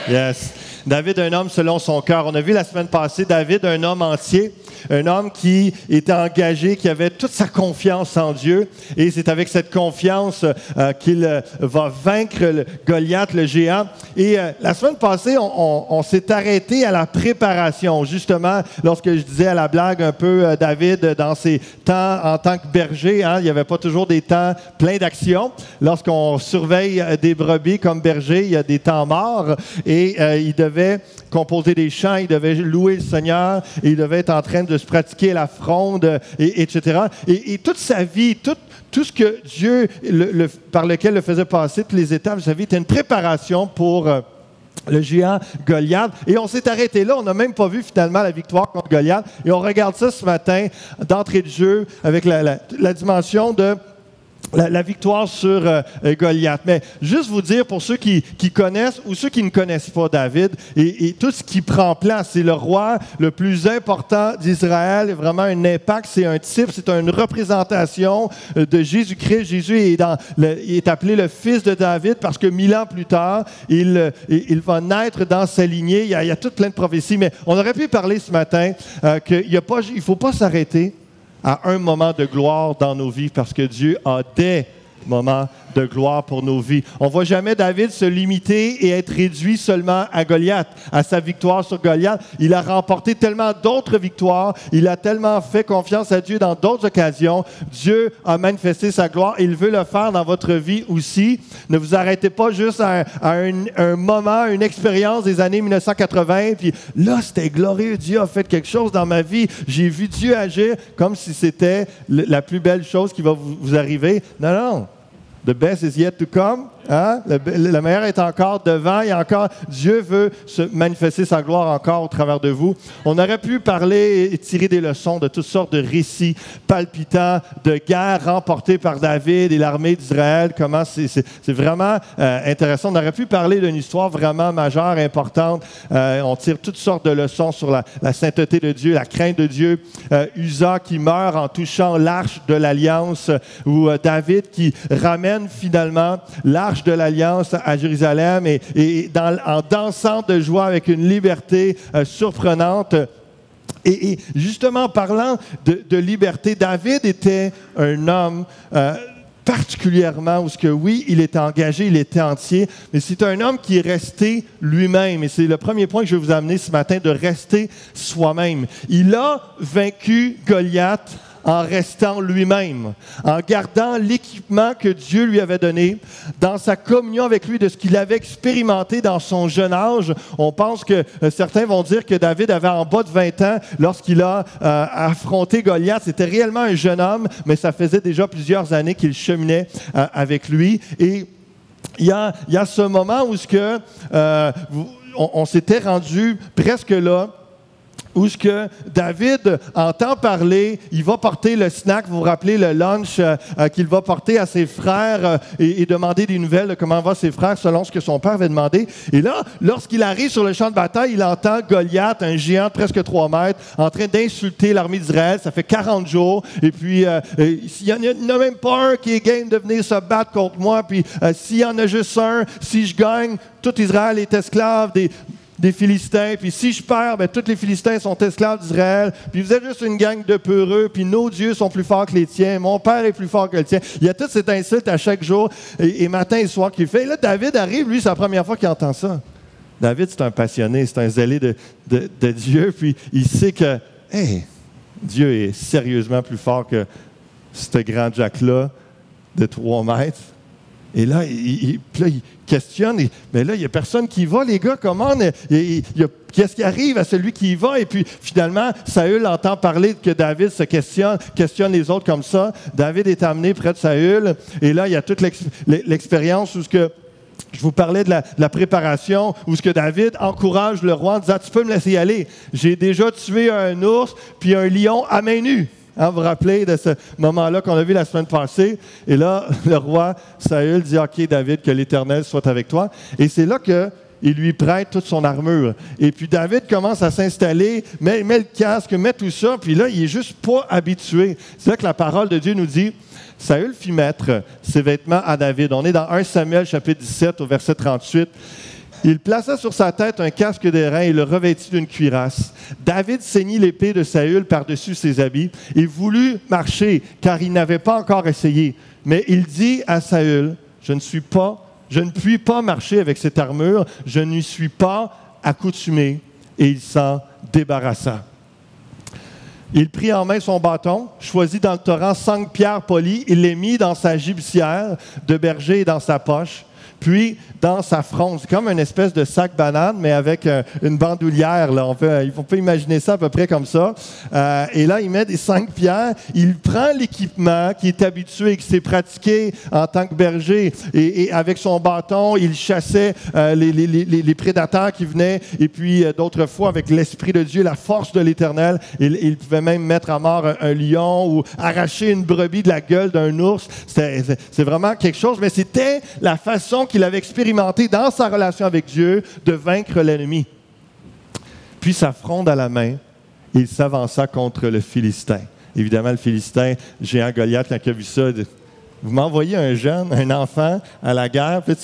Yes. David, un homme selon son cœur. On a vu la semaine passée, David, un homme entier, un homme qui était engagé, qui avait toute sa confiance en Dieu. Et c'est avec cette confiance qu'il va vaincre Goliath, le géant. Et la semaine passée, on s'est arrêté à la préparation. Justement, lorsque je disais à la blague un peu, David, dans ses temps en tant que berger, il n'y avait pas toujours des temps pleins d'action. Lorsqu'on surveille des brebis comme berger, il y a des temps morts. Et il devait composer des chants, il devait louer le Seigneur, et il devait être en train de se pratiquer la fronde, etc. Et toute sa vie, tout ce que Dieu, par lequel le faisait passer, toutes les étapes de sa vie, était une préparation pour le géant Goliath. Et on s'est arrêté là, on n'a même pas vu finalement la victoire contre Goliath. Et on regarde ça ce matin, d'entrée de jeu, avec la dimension de la victoire sur Goliath. Mais juste vous dire, pour ceux qui connaissent ou ceux qui ne connaissent pas David, et tout ce qui prend place, c'est le roi le plus important d'Israël, vraiment un impact, c'est un type, c'est une représentation de Jésus-Christ. Jésus est appelé le fils de David parce que 1000 ans plus tard, il va naître dans sa lignée. Il y a tout plein de prophéties, mais on aurait pu parler ce matin qu'il ne faut pas s'arrêter à un moment de gloire dans nos vies parce que Dieu a des moments de gloire pour nos vies. On ne voit jamais David se limiter et être réduit seulement à Goliath, à sa victoire sur Goliath. Il a remporté tellement d'autres victoires, il a tellement fait confiance à Dieu dans d'autres occasions. Dieu a manifesté sa gloire et il veut le faire dans votre vie aussi. Ne vous arrêtez pas juste à un moment, une expérience des années 1980, puis là, c'était glorieux, Dieu a fait quelque chose dans ma vie, j'ai vu Dieu agir comme si c'était la plus belle chose qui va vous arriver. Non, non. The best is yet to come. Hein? Le meilleur est encore devant. Et encore, Dieu veut se manifester sa gloire encore au travers de vous. On aurait pu parler et tirer des leçons de toutes sortes de récits palpitants, de guerres remportées par David et l'armée d'Israël. Comment c'est vraiment intéressant. On aurait pu parler d'une histoire vraiment majeure, importante. On tire toutes sortes de leçons sur la sainteté de Dieu, la crainte de Dieu. Usa qui meurt en touchant l'arche de l'Alliance, ou David qui ramène finalement l'arche de l'Alliance à Jérusalem et en dansant de joie avec une liberté surprenante. Et justement, en parlant de liberté, David était un homme particulièrement où oui, il était engagé, il était entier, mais c'est un homme qui est resté lui-même. Et c'est le premier point que je vais vous amener ce matin, de rester soi-même. Il a vaincu Goliath en restant lui-même, en gardant l'équipement que Dieu lui avait donné, dans sa communion avec lui de ce qu'il avait expérimenté dans son jeune âge. On pense que certains vont dire que David avait en bas de 20 ans lorsqu'il a affronté Goliath. C'était réellement un jeune homme, mais ça faisait déjà plusieurs années qu'il cheminait avec lui. Et il y a ce moment où on s'était rendu presque là, où ce que David entend parler, il va porter le snack, vous vous rappelez le lunch qu'il va porter à ses frères et demander des nouvelles de comment vont ses frères selon ce que son père avait demandé. Et là, lorsqu'il arrive sur le champ de bataille, il entend Goliath, un géant de presque 3 mètres, en train d'insulter l'armée d'Israël. Ça fait 40 jours. Et puis, il n'y en a même pas un qui est game de venir se battre contre moi. Puis, s'il y en a juste un, si je gagne, tout Israël est esclave des Philistins, puis si je perds, tous les Philistins sont esclaves d'Israël, puis vous êtes juste une gang de peureux, puis nos dieux sont plus forts que les tiens, mon père est plus fort que le tien. Il y a toute cette insulte à chaque jour, et matin et soir qu'il fait. Et là, David arrive, lui, c'est la première fois qu'il entend ça. David, c'est un passionné, c'est un zélé de Dieu, puis il sait que, Dieu est sérieusement plus fort que ce grand Jack-là de 3 mètres. Et là, il questionne, mais là, il n'y a personne qui y va, les gars, comment? Qu'est-ce qui arrive à celui qui y va? Et puis, finalement, Saül entend parler que David se questionne les autres comme ça. David est amené près de Saül, et là, il y a toute l'expérience où je vous parlais de la préparation, où ce que David encourage le roi en disant « Tu peux me laisser y aller. J'ai déjà tué un ours puis un lion à main nue. » Vous vous rappelez de ce moment-là qu'on a vu la semaine passée? Et là, le roi Saül dit « OK, David, que l'Éternel soit avec toi. » Et c'est là qu'il lui prête toute son armure. Et puis David commence à s'installer, met le casque, met tout ça, puis là, il n'est juste pas habitué. C'est là que la parole de Dieu nous dit « Saül fit mettre ses vêtements à David. » On est dans 1 Samuel, chapitre 17, au verset 38. Il plaça sur sa tête un casque d'airain et le revêtit d'une cuirasse. David ceignit l'épée de Saül par-dessus ses habits. Il voulut marcher, car il n'avait pas encore essayé. Mais il dit à Saül, je ne puis pas marcher avec cette armure, je n'y suis pas accoutumé. Et il s'en débarrassa. Il prit en main son bâton, choisit dans le torrent 5 pierres polies, il les mit dans sa gibecière de berger et dans sa poche, puis dans sa fronde. C'est comme une espèce de sac banane, mais avec une bandoulière. Là. On peut imaginer ça à peu près comme ça. Et là, il met des 5 pierres. Il prend l'équipement qui est habitué, qui s'est pratiqué en tant que berger. Et avec son bâton, il chassait les prédateurs qui venaient. Et puis, d'autres fois, avec l'Esprit de Dieu, la force de l'Éternel, il pouvait même mettre à mort un lion ou arracher une brebis de la gueule d'un ours. C'est vraiment quelque chose. Mais c'était la façon qu'il avait expérimenté dans sa relation avec Dieu de vaincre l'ennemi. Puis sa fronde à la main, il s'avança contre le Philistin. Évidemment, le Philistin, géant Goliath, quand il a vu ça, vous m'envoyez un jeune, un enfant à la guerre, puis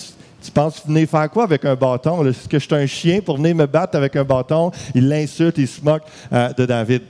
tu penses venir faire quoi avec un bâton? Est-ce que je suis un chien pour venir me battre avec un bâton? Il l'insulte, il se moque de David.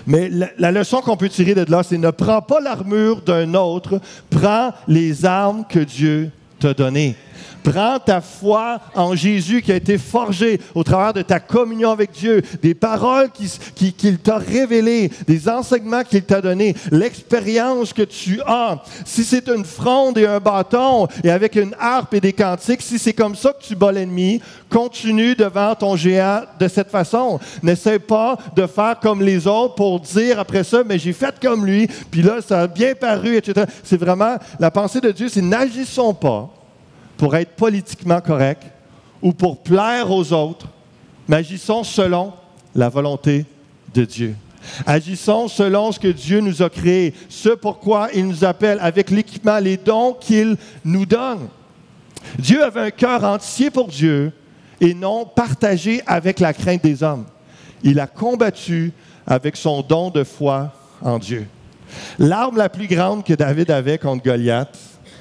Mais la leçon qu'on peut tirer de là, c'est ne prends pas l'armure d'un autre, prends les armes que Dieu t'a données. Prends ta foi en Jésus qui a été forgée au travers de ta communion avec Dieu, des paroles qu'il t'a révélées, des enseignements qu'il t'a donnés, l'expérience que tu as. Si c'est une fronde et un bâton et avec une harpe et des cantiques, si c'est comme ça que tu bats l'ennemi, continue devant ton géant de cette façon. N'essaie pas de faire comme les autres pour dire après ça, mais j'ai fait comme lui, puis là, ça a bien paru, etc. C'est vraiment, la pensée de Dieu, c'est n'agissons pas pour être politiquement correct ou pour plaire aux autres, mais agissons selon la volonté de Dieu. Agissons selon ce que Dieu nous a créé, ce pourquoi il nous appelle avec l'équipement, les dons qu'il nous donne. Dieu avait un cœur entier pour Dieu et non partagé avec la crainte des hommes. Il a combattu avec son don de foi en Dieu. L'arme la plus grande que David avait contre Goliath,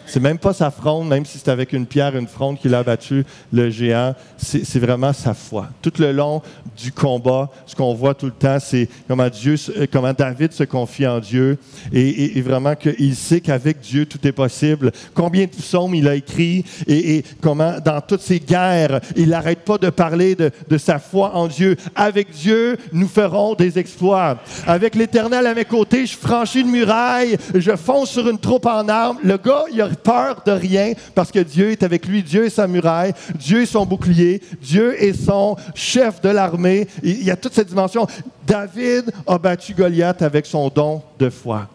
c'est même pas sa fronde, même si c'est avec une pierre, une fronde qu'il a battu le géant. C'est vraiment sa foi. Tout le long du combat, ce qu'on voit tout le temps, c'est comment David se confie en Dieu et vraiment qu'il sait qu'avec Dieu, tout est possible. Combien de psaumes il a écrit et comment, dans toutes ces guerres, il n'arrête pas de parler de sa foi en Dieu. Avec Dieu, nous ferons des exploits. Avec l'Éternel à mes côtés, je franchis une muraille, je fonce sur une troupe en armes. Le gars, il a peur de rien parce que Dieu est avec lui. Dieu est sa muraille, Dieu est son bouclier, Dieu est son chef de l'armée. Il y a toute cette dimension. David a battu Goliath avec son don de foi.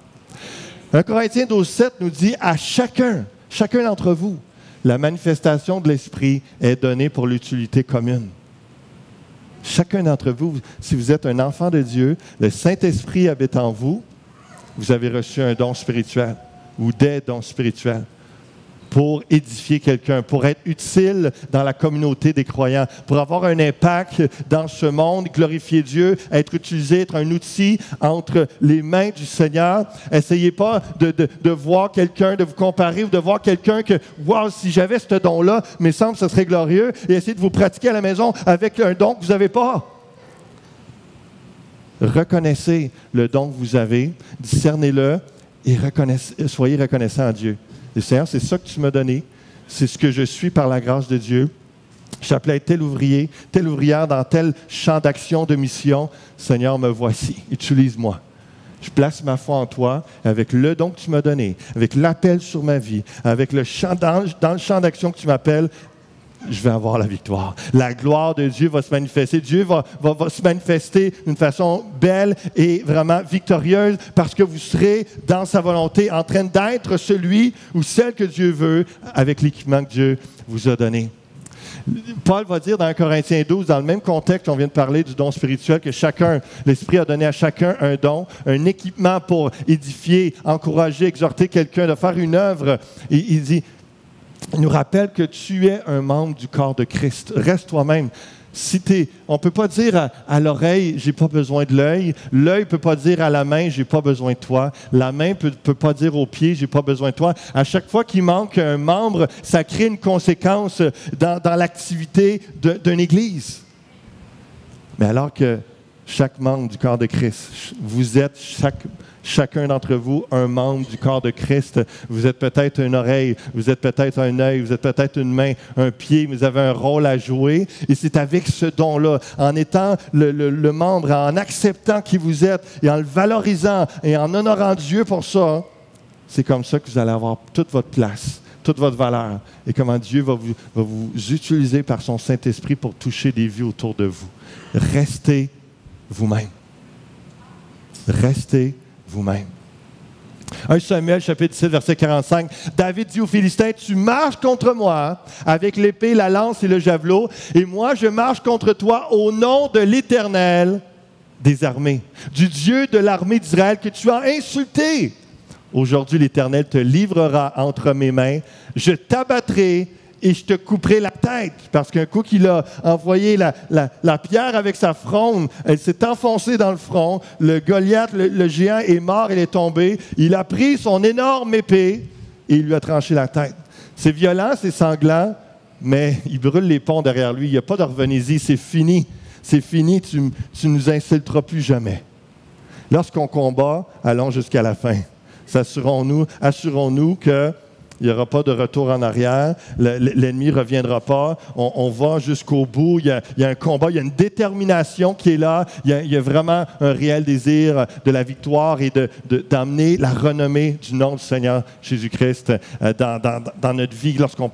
1 Corinthiens 12,7 nous dit à chacun d'entre vous, la manifestation de l'Esprit est donnée pour l'utilité commune. Chacun d'entre vous, si vous êtes un enfant de Dieu, le Saint-Esprit habite en vous, vous avez reçu un don spirituel ou des dons spirituels pour édifier quelqu'un, pour être utile dans la communauté des croyants, pour avoir un impact dans ce monde, glorifier Dieu, être utilisé, être un outil entre les mains du Seigneur. Essayez pas de voir quelqu'un, de vous comparer ou de voir quelqu'un que, wow, si j'avais ce don-là, mais semble que ce serait glorieux, et essayez de vous pratiquer à la maison avec un don que vous n'avez pas. Reconnaissez le don que vous avez, discernez-le, et soyez reconnaissants à Dieu. Et Seigneur, c'est ça que tu m'as donné. C'est ce que je suis par la grâce de Dieu. Je t'appelais à être tel ouvrier, telle ouvrière dans tel champ d'action, de mission. Seigneur, me voici. Utilise-moi. Je place ma foi en toi avec le don que tu m'as donné, avec l'appel sur ma vie, avec le champ dans le champ d'action que tu m'appelles. Je vais avoir la victoire. La gloire de Dieu va se manifester. Dieu va se manifester d'une façon belle et vraiment victorieuse parce que vous serez dans sa volonté en train d'être celui ou celle que Dieu veut avec l'équipement que Dieu vous a donné. Paul va dire dans 1 Corinthiens 12, dans le même contexte, on vient de parler du don spirituel, que l'Esprit a donné à chacun un don, un équipement pour édifier, encourager, exhorter quelqu'un, de faire une œuvre. Et il nous rappelle que tu es un membre du corps de Christ. Reste toi-même. On ne peut pas dire à l'oreille, j'ai pas besoin de l'œil. L'œil ne peut pas dire à la main, j'ai pas besoin de toi. La main ne peut pas dire au pied, j'ai pas besoin de toi. À chaque fois qu'il manque un membre, ça crée une conséquence dans l'activité d'une Église. Mais alors que chaque membre du corps de Christ, vous êtes chacun d'entre vous un membre du corps de Christ. Vous êtes peut-être une oreille, vous êtes peut-être un œil, vous êtes peut-être une main, un pied, vous avez un rôle à jouer. Et c'est avec ce don-là, en étant le membre, en acceptant qui vous êtes et en le valorisant et en honorant Dieu pour ça, c'est comme ça que vous allez avoir toute votre place, toute votre valeur et comment Dieu va vous utiliser par son Saint-Esprit pour toucher des vies autour de vous. Restez vous-même. Restez vous-même. 1 Samuel, chapitre 17, verset 45. David dit aux Philistins, « Tu marches contre moi avec l'épée, la lance et le javelot, et moi je marche contre toi au nom de l'Éternel des armées, du Dieu de l'armée d'Israël que tu as insulté. Aujourd'hui, l'Éternel te livrera entre mes mains, je t'abattrai et je te couperai la tête. » Parce qu'un coup qu'il a envoyé la pierre avec sa fronde, elle s'est enfoncée dans le front. Le Goliath, le géant, est mort, il est tombé. Il a pris son énorme épée et il lui a tranché la tête. C'est violent, c'est sanglant, mais il brûle les ponts derrière lui. Il n'y a pas de revenez-y, c'est fini. C'est fini, tu ne nous insulteras plus jamais. Lorsqu'on combat, allons jusqu'à la fin. Assurons-nous que il n'y aura pas de retour en arrière. L'ennemi ne reviendra pas. On va jusqu'au bout. Il y a un combat, il y a une détermination qui est là. Il y a vraiment un réel désir de la victoire et d'amener la renommée du nom du Seigneur Jésus-Christ dans notre vie lorsqu'on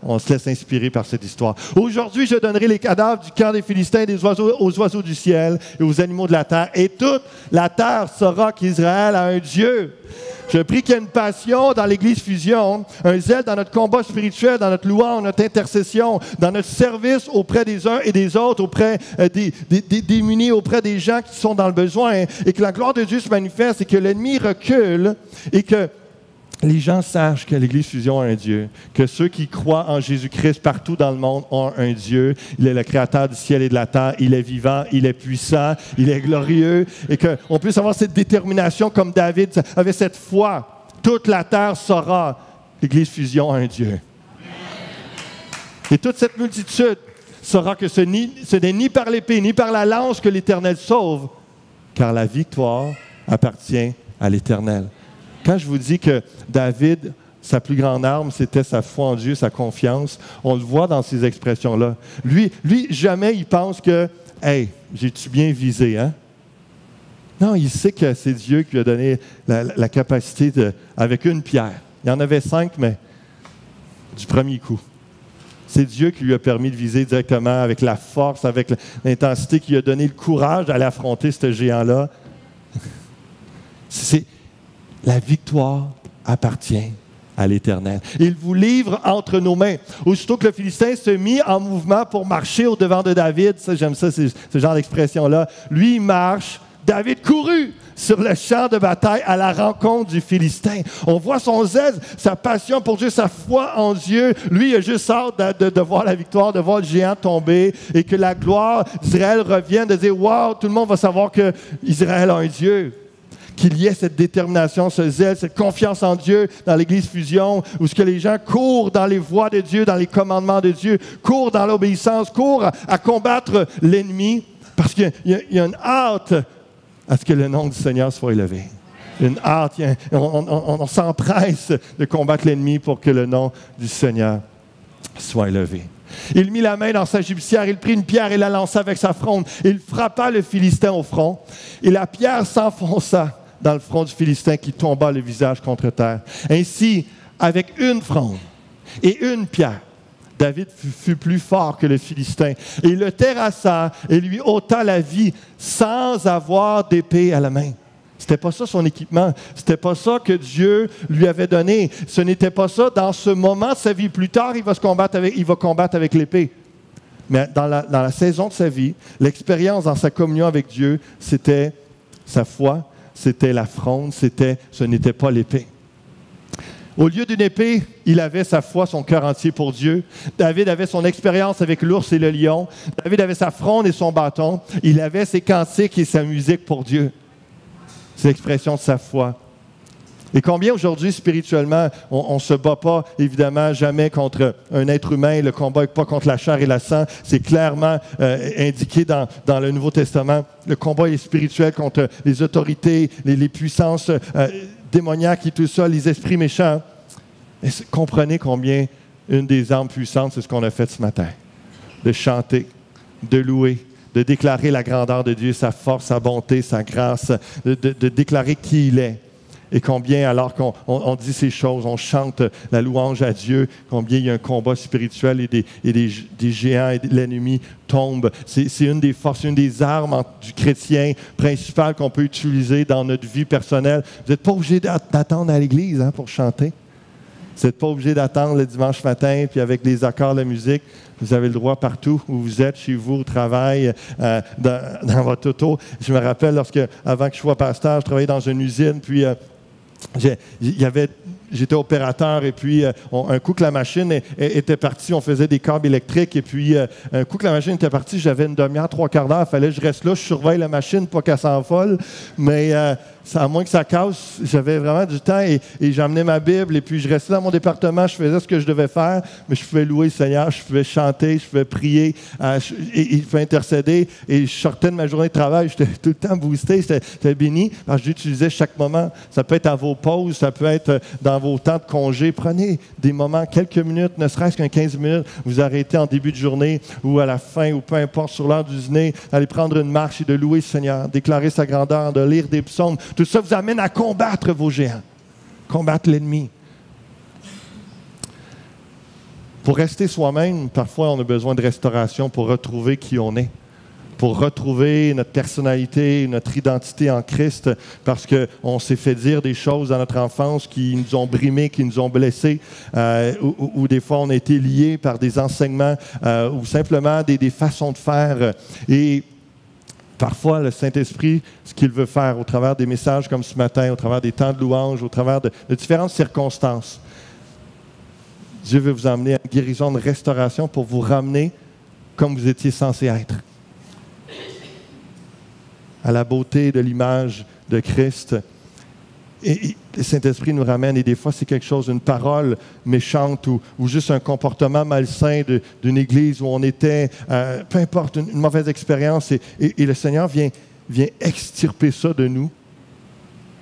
on se laisse inspirer par cette histoire. Aujourd'hui, je donnerai les cadavres du camp des Philistins aux oiseaux du ciel et aux animaux de la terre. Et toute la terre saura qu'Israël a un Dieu. Je prie qu'il y ait une passion dans l'Église Fusion, un zèle dans notre combat spirituel, dans notre louange, notre intercession, dans notre service auprès des uns et des autres, auprès des démunis, auprès des gens qui sont dans le besoin, et que la gloire de Dieu se manifeste et que l'ennemi recule et que les gens sachent que l'Église Fusion a un Dieu, que ceux qui croient en Jésus-Christ partout dans le monde ont un Dieu. Il est le créateur du ciel et de la terre, il est vivant, il est puissant, il est glorieux, et qu'on puisse avoir cette détermination comme David avait cette foi. Toute la terre saura, l'Église Fusion a un Dieu. Et toute cette multitude saura que ce n'est ni par l'épée, ni par la lance que l'Éternel sauve, car la victoire appartient à l'Éternel. Quand je vous dis que David, sa plus grande arme, c'était sa foi en Dieu, sa confiance, on le voit dans ces expressions-là. Lui, jamais il pense que « Hey, j'ai-tu bien visé, hein? » Non, il sait que c'est Dieu qui lui a donné la capacité avec une pierre. Il y en avait 5, mais du premier coup. C'est Dieu qui lui a permis de viser directement avec la force, avec l'intensité, qui lui a donné le courage d'aller affronter ce géant-là. La victoire appartient à l'Éternel. Il vous livre entre nos mains. Aussitôt que le Philistin se mit en mouvement pour marcher au-devant de David, ça, j'aime ça, ce genre d'expression-là, lui, il marche, David courut sur le champ de bataille à la rencontre du Philistin. On voit son zèle, sa passion pour Dieu, sa foi en Dieu. Lui, il a juste hâte de voir la victoire, de voir le géant tomber et que la gloire d'Israël revienne, de dire « Wow, tout le monde va savoir qu'Israël a un Dieu ». Qu'il y ait cette détermination, ce zèle, cette confiance en Dieu dans l'Église Fusion, où ce que les gens courent dans les voies de Dieu, dans les commandements de Dieu, courent dans l'obéissance, courent à combattre l'ennemi, parce qu'il y a une hâte à ce que le nom du Seigneur soit élevé. Une hâte, on s'empresse de combattre l'ennemi pour que le nom du Seigneur soit élevé. Il mit la main dans sa gibecière, il prit une pierre et la lança avec sa fronde. Il frappa le Philistin au front, et la pierre s'enfonça dans le front du Philistin qui tomba le visage contre terre. Ainsi, avec une fronde et une pierre, David fut plus fort que le Philistin. Et il le terrassa et lui ôta la vie sans avoir d'épée à la main. C'était pas ça son équipement. C'était pas ça que Dieu lui avait donné. Ce n'était pas ça dans ce moment de sa vie. Plus tard, il va combattre avec l'épée. Mais dans la saison de sa vie, l'expérience dans sa communion avec Dieu, c'était sa foi, c'était la fronde, ce n'était pas l'épée. Au lieu d'une épée, il avait sa foi, son cœur entier pour Dieu. David avait son expérience avec l'ours et le lion. David avait sa fronde et son bâton. Il avait ses cantiques et sa musique pour Dieu. C'est l'expression de sa foi. Et combien aujourd'hui, spirituellement, on ne se bat pas, évidemment, jamais contre un être humain. Le combat n'est pas contre la chair et le sang. C'est clairement indiqué dans le Nouveau Testament. Le combat est spirituel contre les autorités, les puissances démoniaques et tout ça, les esprits méchants. Et comprenez combien une des armes puissantes, c'est ce qu'on a fait ce matin. De chanter, de louer, de déclarer la grandeur de Dieu, sa force, sa bonté, sa grâce, de déclarer qui il est. Et combien, alors qu'on dit ces choses, on chante la louange à Dieu, combien il y a un combat spirituel et des géants et l'ennemi tombent. C'est une des forces, une des armes du chrétien principales qu'on peut utiliser dans notre vie personnelle. Vous n'êtes pas obligé d'attendre à l'église pour chanter. Vous n'êtes pas obligé d'attendre le dimanche matin, puis avec les accords de musique. Vous avez le droit partout où vous êtes, chez vous, au travail, dans votre auto. Je me rappelle, avant que je sois pasteur, je travaillais dans une usine, puis j'étais opérateur et puis un coup que la machine était partie, on faisait des câbles électriques et puis un coup que la machine était partie, j'avais une demi-heure, 3/4 d'heure, il fallait que je reste là, je surveille la machine, pas qu'elle s'envole, mais à moins que ça casse, j'avais vraiment du temps et j'emmenais ma Bible et puis je restais dans mon département, je faisais ce que je devais faire, mais je pouvais louer le Seigneur, je pouvais chanter, je pouvais prier, et je pouvais intercéder et je sortais de ma journée de travail, j'étais tout le temps boosté, j'étais béni, parce que j'utilisais chaque moment. Ça peut être à vos pauses, ça peut être dans vos temps de congé. Prenez des moments, quelques minutes, ne serait-ce qu'un 15 minutes, vous arrêtez en début de journée ou à la fin ou peu importe sur l'heure du dîner, aller prendre une marche et de louer le Seigneur, déclarer sa grandeur, de lire des psaumes. Tout ça vous amène à combattre vos géants, combattre l'ennemi. Pour rester soi-même, parfois on a besoin de restauration pour retrouver qui on est, pour retrouver notre personnalité, notre identité en Christ, parce qu'on s'est fait dire des choses dans notre enfance qui nous ont brimés, qui nous ont blessés, ou des fois on a été liés par des enseignements ou simplement des façons de faire. Et parfois, le Saint-Esprit, ce qu'il veut faire au travers des messages comme ce matin, au travers des temps de louange, au travers de différentes circonstances, Dieu veut vous emmener à une guérison, de restauration pour vous ramener comme vous étiez censé être. À la beauté de l'image de Christ. Et le Saint-Esprit nous ramène, et des fois c'est quelque chose, une parole méchante ou juste un comportement malsain d'une église où on était, peu importe, une mauvaise expérience, et le Seigneur vient extirper ça de nous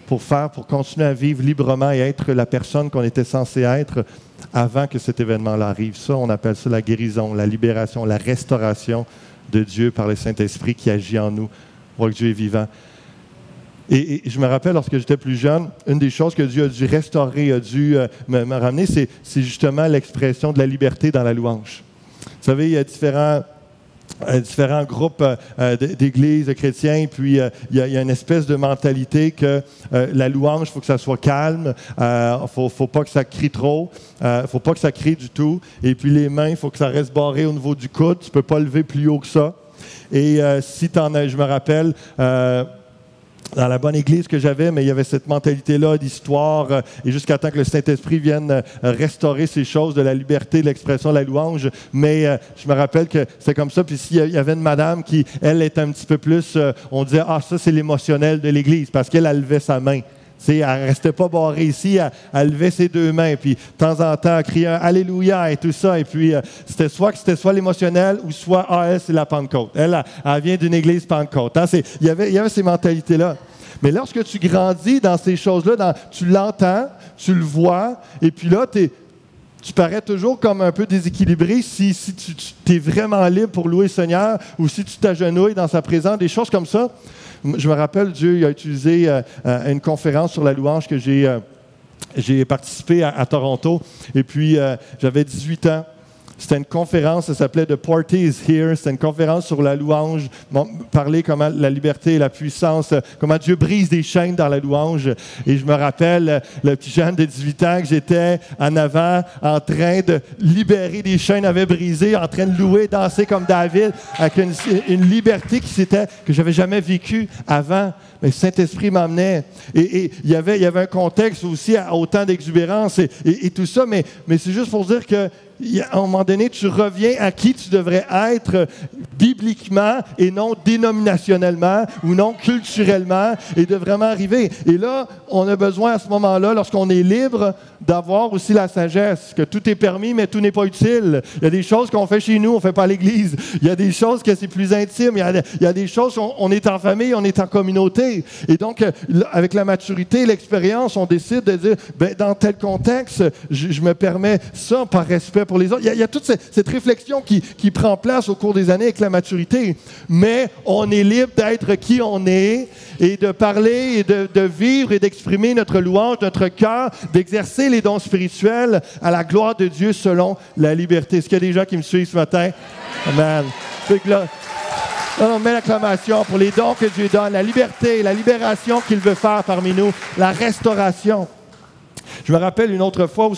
pour continuer à vivre librement et être la personne qu'on était censé être avant que cet événement-là arrive. Ça, on appelle ça la guérison, la libération, la restauration de Dieu par le Saint-Esprit qui agit en nous. On voit que Dieu est vivant. Et je me rappelle, lorsque j'étais plus jeune, une des choses que Dieu a dû restaurer, a dû me ramener, c'est justement l'expression de la liberté dans la louange. Vous savez, il y a différents groupes d'églises, de chrétiens, puis il y a une espèce de mentalité que la louange, il faut que ça soit calme, faut pas que ça crie trop, faut pas que ça crie du tout, et puis les mains, il faut que ça reste barré au niveau du coude, tu peux pas lever plus haut que ça. Et si tu en as, je me rappelle, dans la bonne église que j'avais, mais il y avait cette mentalité-là d'histoire, et jusqu'à temps que le Saint-Esprit vienne restaurer ces choses de la liberté, de l'expression, de la louange. Mais je me rappelle que c'est comme ça. Puis s'il y avait une madame qui, elle, était un petit peu plus, on disait, ah, ça, c'est l'émotionnel de l'église, parce qu'elle levait sa main. Elle ne restait pas barrée ici, elle levait ses deux mains, puis de temps en temps, elle criait un Alléluia et tout ça. Et puis, c'était soit l'émotionnel ou soit, elle, c'est la Pentecôte. Elle vient d'une église Pentecôte. Hein? Il y avait ces mentalités-là. Mais lorsque tu grandis dans ces choses-là, tu l'entends, tu le vois, et puis là, tu parais toujours comme un peu déséquilibré si tu es vraiment libre pour louer le Seigneur ou si tu t'agenouilles dans sa présence, des choses comme ça. Je me rappelle, Dieu a utilisé une conférence sur la louange que j'ai participé à Toronto. Et puis, j'avais 18 ans. C'était une conférence, ça s'appelait The Party is Here. C'était une conférence sur la louange, parler comment la liberté et la puissance, comment Dieu brise des chaînes dans la louange. Et je me rappelle, le petit jeune de 18 ans, que j'étais en avant, en train de libérer des chaînes avait brisées, en train de louer, danser comme David, avec une liberté que j'avais jamais vécue avant. Mais le Saint-Esprit m'emmenait. Et il y avait un contexte aussi à autant d'exubérance et tout ça, mais c'est juste pour dire que à un moment donné, tu reviens à qui tu devrais être bibliquement et non dénominationnellement ou non culturellement et de vraiment arriver. Et là, on a besoin à ce moment-là, lorsqu'on est libre, d'avoir aussi la sagesse, que tout est permis, mais tout n'est pas utile. Il y a des choses qu'on fait chez nous, on ne fait pas à l'Église. Il y a des choses que c'est plus intime. Il y a des choses on est en famille, on est en communauté. Et donc, avec la maturité, l'expérience, on décide de dire, ben, dans tel contexte, je me permets ça par respect pour les autres. Il y a toute cette réflexion qui prend place au cours des années avec la maturité. Mais on est libre d'être qui on est et de parler et de vivre et d'exprimer notre louange, notre cœur, d'exercer les dons spirituels à la gloire de Dieu selon la liberté. Est-ce qu'il y a des gens qui me suivent ce matin? Amen. On met l'acclamation pour les dons que Dieu donne, la liberté, la libération qu'il veut faire parmi nous, la restauration. Je me rappelle une autre fois où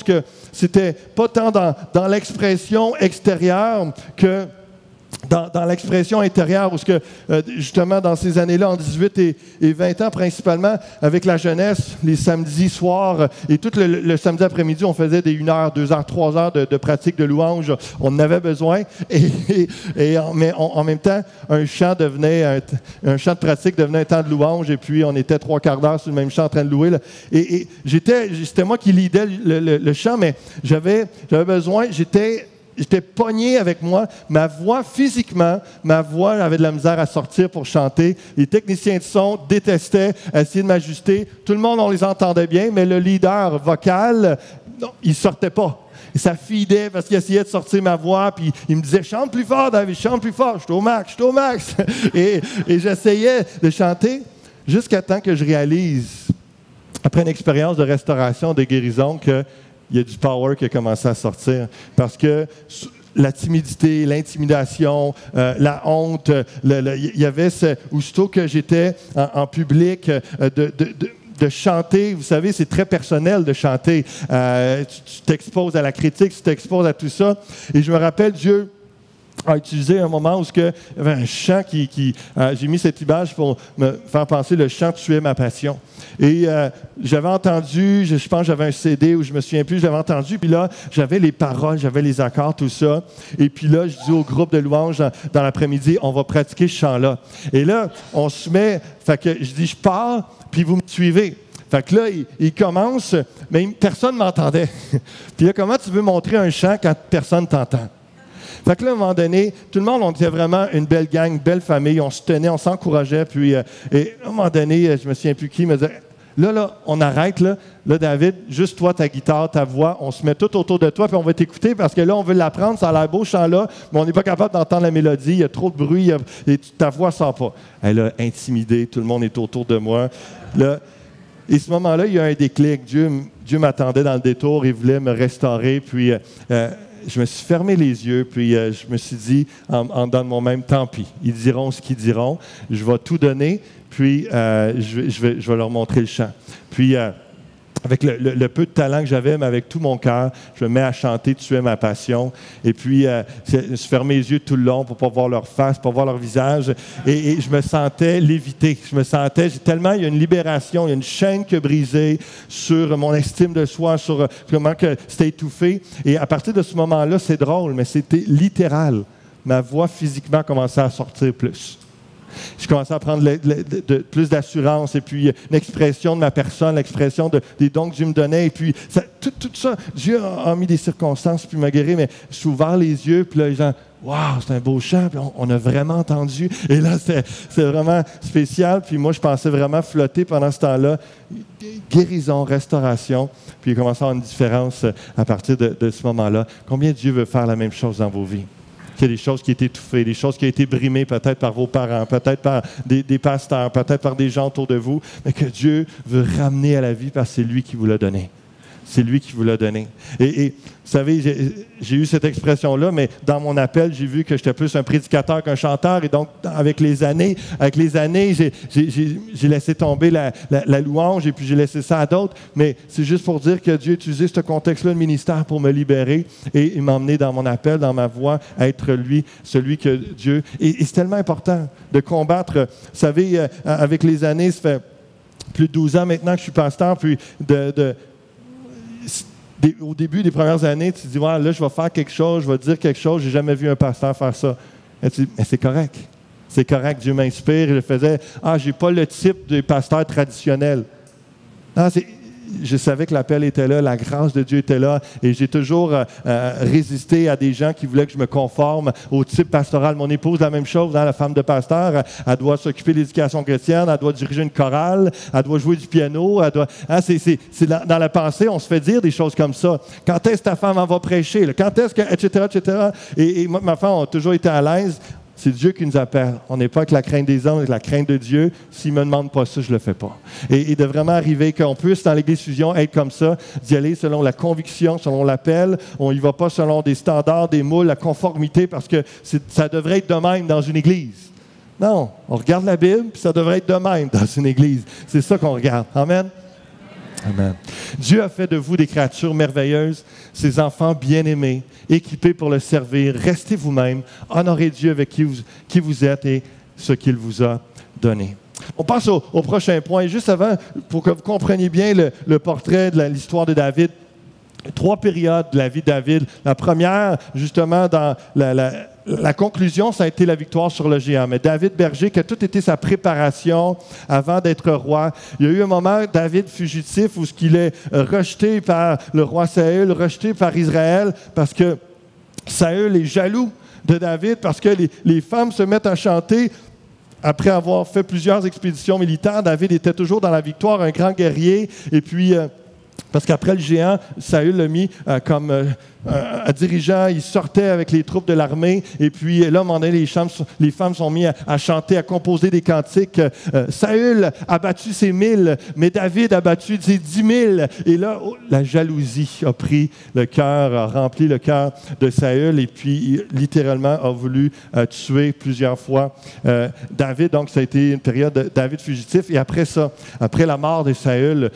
c'était pas tant dans l'expression extérieure que dans l'expression intérieure, où justement dans ces années-là, en 18 et 20 ans principalement, avec la jeunesse, les samedis soirs et tout le samedi après-midi, on faisait des 1 heure, 2 heures, 3 heures de pratique de louange. On en avait besoin. Mais en même temps, un chant de pratique devenait un temps de louange, et puis on était 3/4 d'heure sur le même chant en train de louer. Là. Et c'était moi qui leadais le chant, mais j'avais besoin, J'étais pogné avec moi. Ma voix, physiquement, avait de la misère à sortir pour chanter. Les techniciens de son détestaient essayer de m'ajuster. Tout le monde, on les entendait bien, mais le leader vocal, non, il ne sortait pas. Et ça fidait parce qu'il essayait de sortir ma voix, puis il me disait « Chante plus fort, David, chante plus fort, je suis au max. » Et j'essayais de chanter jusqu'à temps que je réalise, après une expérience de restauration, de guérison, que il y a du power qui a commencé à sortir. Parce que la timidité, l'intimidation, la honte, il y avait aussitôt que j'étais en public, de chanter, vous savez, c'est très personnel de chanter. Tu t'exposes à la critique, tu t'exposes à tout ça. Et je me rappelle, Dieu a utilisé un moment où il y avait un chant j'ai mis cette image pour me faire penser, le chant tuait ma passion. Et j'avais entendu, je pense que j'avais un CD où je me souviens plus, j'avais entendu, puis là, j'avais les paroles, j'avais les accords, tout ça. Et puis là, je dis au groupe de louange dans l'après-midi, on va pratiquer ce chant-là. Et là, on se met, fait que je dis, je pars, puis vous me suivez. Fait que là, il commence, mais personne ne m'entendait. Puis là, comment tu veux montrer un chant quand personne t'entend? Fait que là, à un moment donné, tout le monde, on était vraiment une belle gang, une belle famille, on se tenait, on s'encourageait, puis et à un moment donné, je me souviens plus qui me disait, là, on arrête, là, David, juste toi, ta guitare, ta voix, on se met tout autour de toi, puis on va t'écouter, parce que là, on veut l'apprendre, ça a l'air beau, ce chant-là, mais on n'est pas capable d'entendre la mélodie, il y a trop de bruit, et ta voix ne sort pas. Elle a intimidé, tout le monde est autour de moi. Là, et ce moment-là, il y a un déclic. Dieu m'attendait dans le détour, il voulait me restaurer, puis je me suis fermé les yeux, puis je me suis dit, en dedans de moi-même, tant pis. Ils diront ce qu'ils diront. Je vais tout donner, puis je vais leur montrer le chant. Puis, avec le peu de talent que j'avais, mais avec tout mon cœur, je me mets à chanter « Tu es ma passion ». Et puis, je me suis fermé les yeux tout le long pour ne pas voir leur face, pour ne pas voir leur visage. Et je me sentais léviter. Il y a une libération, il y a une chaîne qui a brisé sur mon estime de soi, sur comment que c'était étouffé. Et à partir de ce moment-là, c'est drôle, mais c'était littéral. Ma voix physiquement commençait à sortir plus. Je commençais à prendre plus d'assurance et puis l'expression de ma personne, l'expression des dons que Dieu me donnait. Et puis, tout ça, Dieu a mis des circonstances puis m'a guéri, mais je suis ouvert les yeux, puis là, les gens, « Wow, c'est un beau chant! » Puis on a vraiment entendu. Et là, c'est vraiment spécial. Puis moi, je pensais vraiment flotter pendant ce temps-là. Guérison, restauration. Puis il a commencé à avoir une différence à partir de ce moment-là. Combien Dieu veut faire la même chose dans vos vies? Il y a des choses qui ont été étouffées, des choses qui ont été brimées peut-être par vos parents, peut-être par des pasteurs, peut-être par des gens autour de vous, mais que Dieu veut ramener à la vie parce que c'est lui qui vous l'a donné. C'est lui qui vous l'a donné. Et vous savez, j'ai eu cette expression-là, mais dans mon appel, j'ai vu que j'étais plus un prédicateur qu'un chanteur. Et donc, avec les années, j'ai laissé tomber la louange et puis j'ai laissé ça à d'autres. Mais c'est juste pour dire que Dieu a utilisé ce contexte-là de ministère pour me libérer et m'emmener dans mon appel, dans ma voie, à être lui, celui que Dieu... Et c'est tellement important de combattre. Vous savez, avec les années, ça fait plus de 12 ans maintenant que je suis pasteur, puis au début des premières années, tu te dis, ouais, là, je vais faire quelque chose, je vais dire quelque chose, je n'ai jamais vu un pasteur faire ça. Et tu dis, mais c'est correct. C'est correct, Dieu m'inspire. Je faisais, je n'ai pas le type de pasteur traditionnel. Non, je savais que l'appel était là, la grâce de Dieu était là, et j'ai toujours résisté à des gens qui voulaient que je me conforme au type pastoral. Mon épouse, la même chose, la femme de pasteur, elle doit s'occuper de l'éducation chrétienne, elle doit diriger une chorale, elle doit jouer du piano, c'est dans la pensée, on se fait dire des choses comme ça. Quand est-ce que ta femme en va prêcher? Là? Quand est-ce que, etc., etc. Et moi, ma femme a toujours été à l'aise. C'est Dieu qui nous appelle. On n'est pas avec la crainte des hommes, avec la crainte de Dieu. S'il ne me demande pas ça, je ne le fais pas. Et de vraiment arriver qu'on puisse, dans l'Église Fusion, être comme ça, d'y aller selon la conviction, selon l'appel. On n'y va pas selon des standards, des moules, la conformité, parce que ça devrait être de même dans une Église. Non, on regarde la Bible, puis ça devrait être de même dans une Église. C'est ça qu'on regarde. Amen. Amen. Dieu a fait de vous des créatures merveilleuses, ses enfants bien-aimés, équipés pour le servir. Restez vous-même, honorez Dieu avec qui vous êtes et ce qu'il vous a donné. On passe au prochain point. Juste avant, pour que vous compreniez bien le portrait de l'histoire de David, 3 périodes de la vie de David. La première, justement, dans la conclusion, ça a été la victoire sur le géant. Mais David Berger, qui a tout été sa préparation avant d'être roi, il y a eu un moment, David fugitif, où il est rejeté par le roi Saül, rejeté par Israël, parce que Saül est jaloux de David, parce que les femmes se mettent à chanter. Après avoir fait plusieurs expéditions militaires, David était toujours dans la victoire, un grand guerrier, et puis... parce qu'après le géant, Saül l'a mis comme dirigeant, il sortait avec les troupes de l'armée, et puis là, à un moment donné, les femmes sont mises à chanter, à composer des cantiques. Saül a battu ses 1000, mais David a battu ses 10 000. Et là, la jalousie a pris le cœur, a rempli le cœur de Saül, et puis littéralement a voulu tuer plusieurs fois David. Donc, ça a été une période de David fugitif. Et après ça, après la mort de Saül,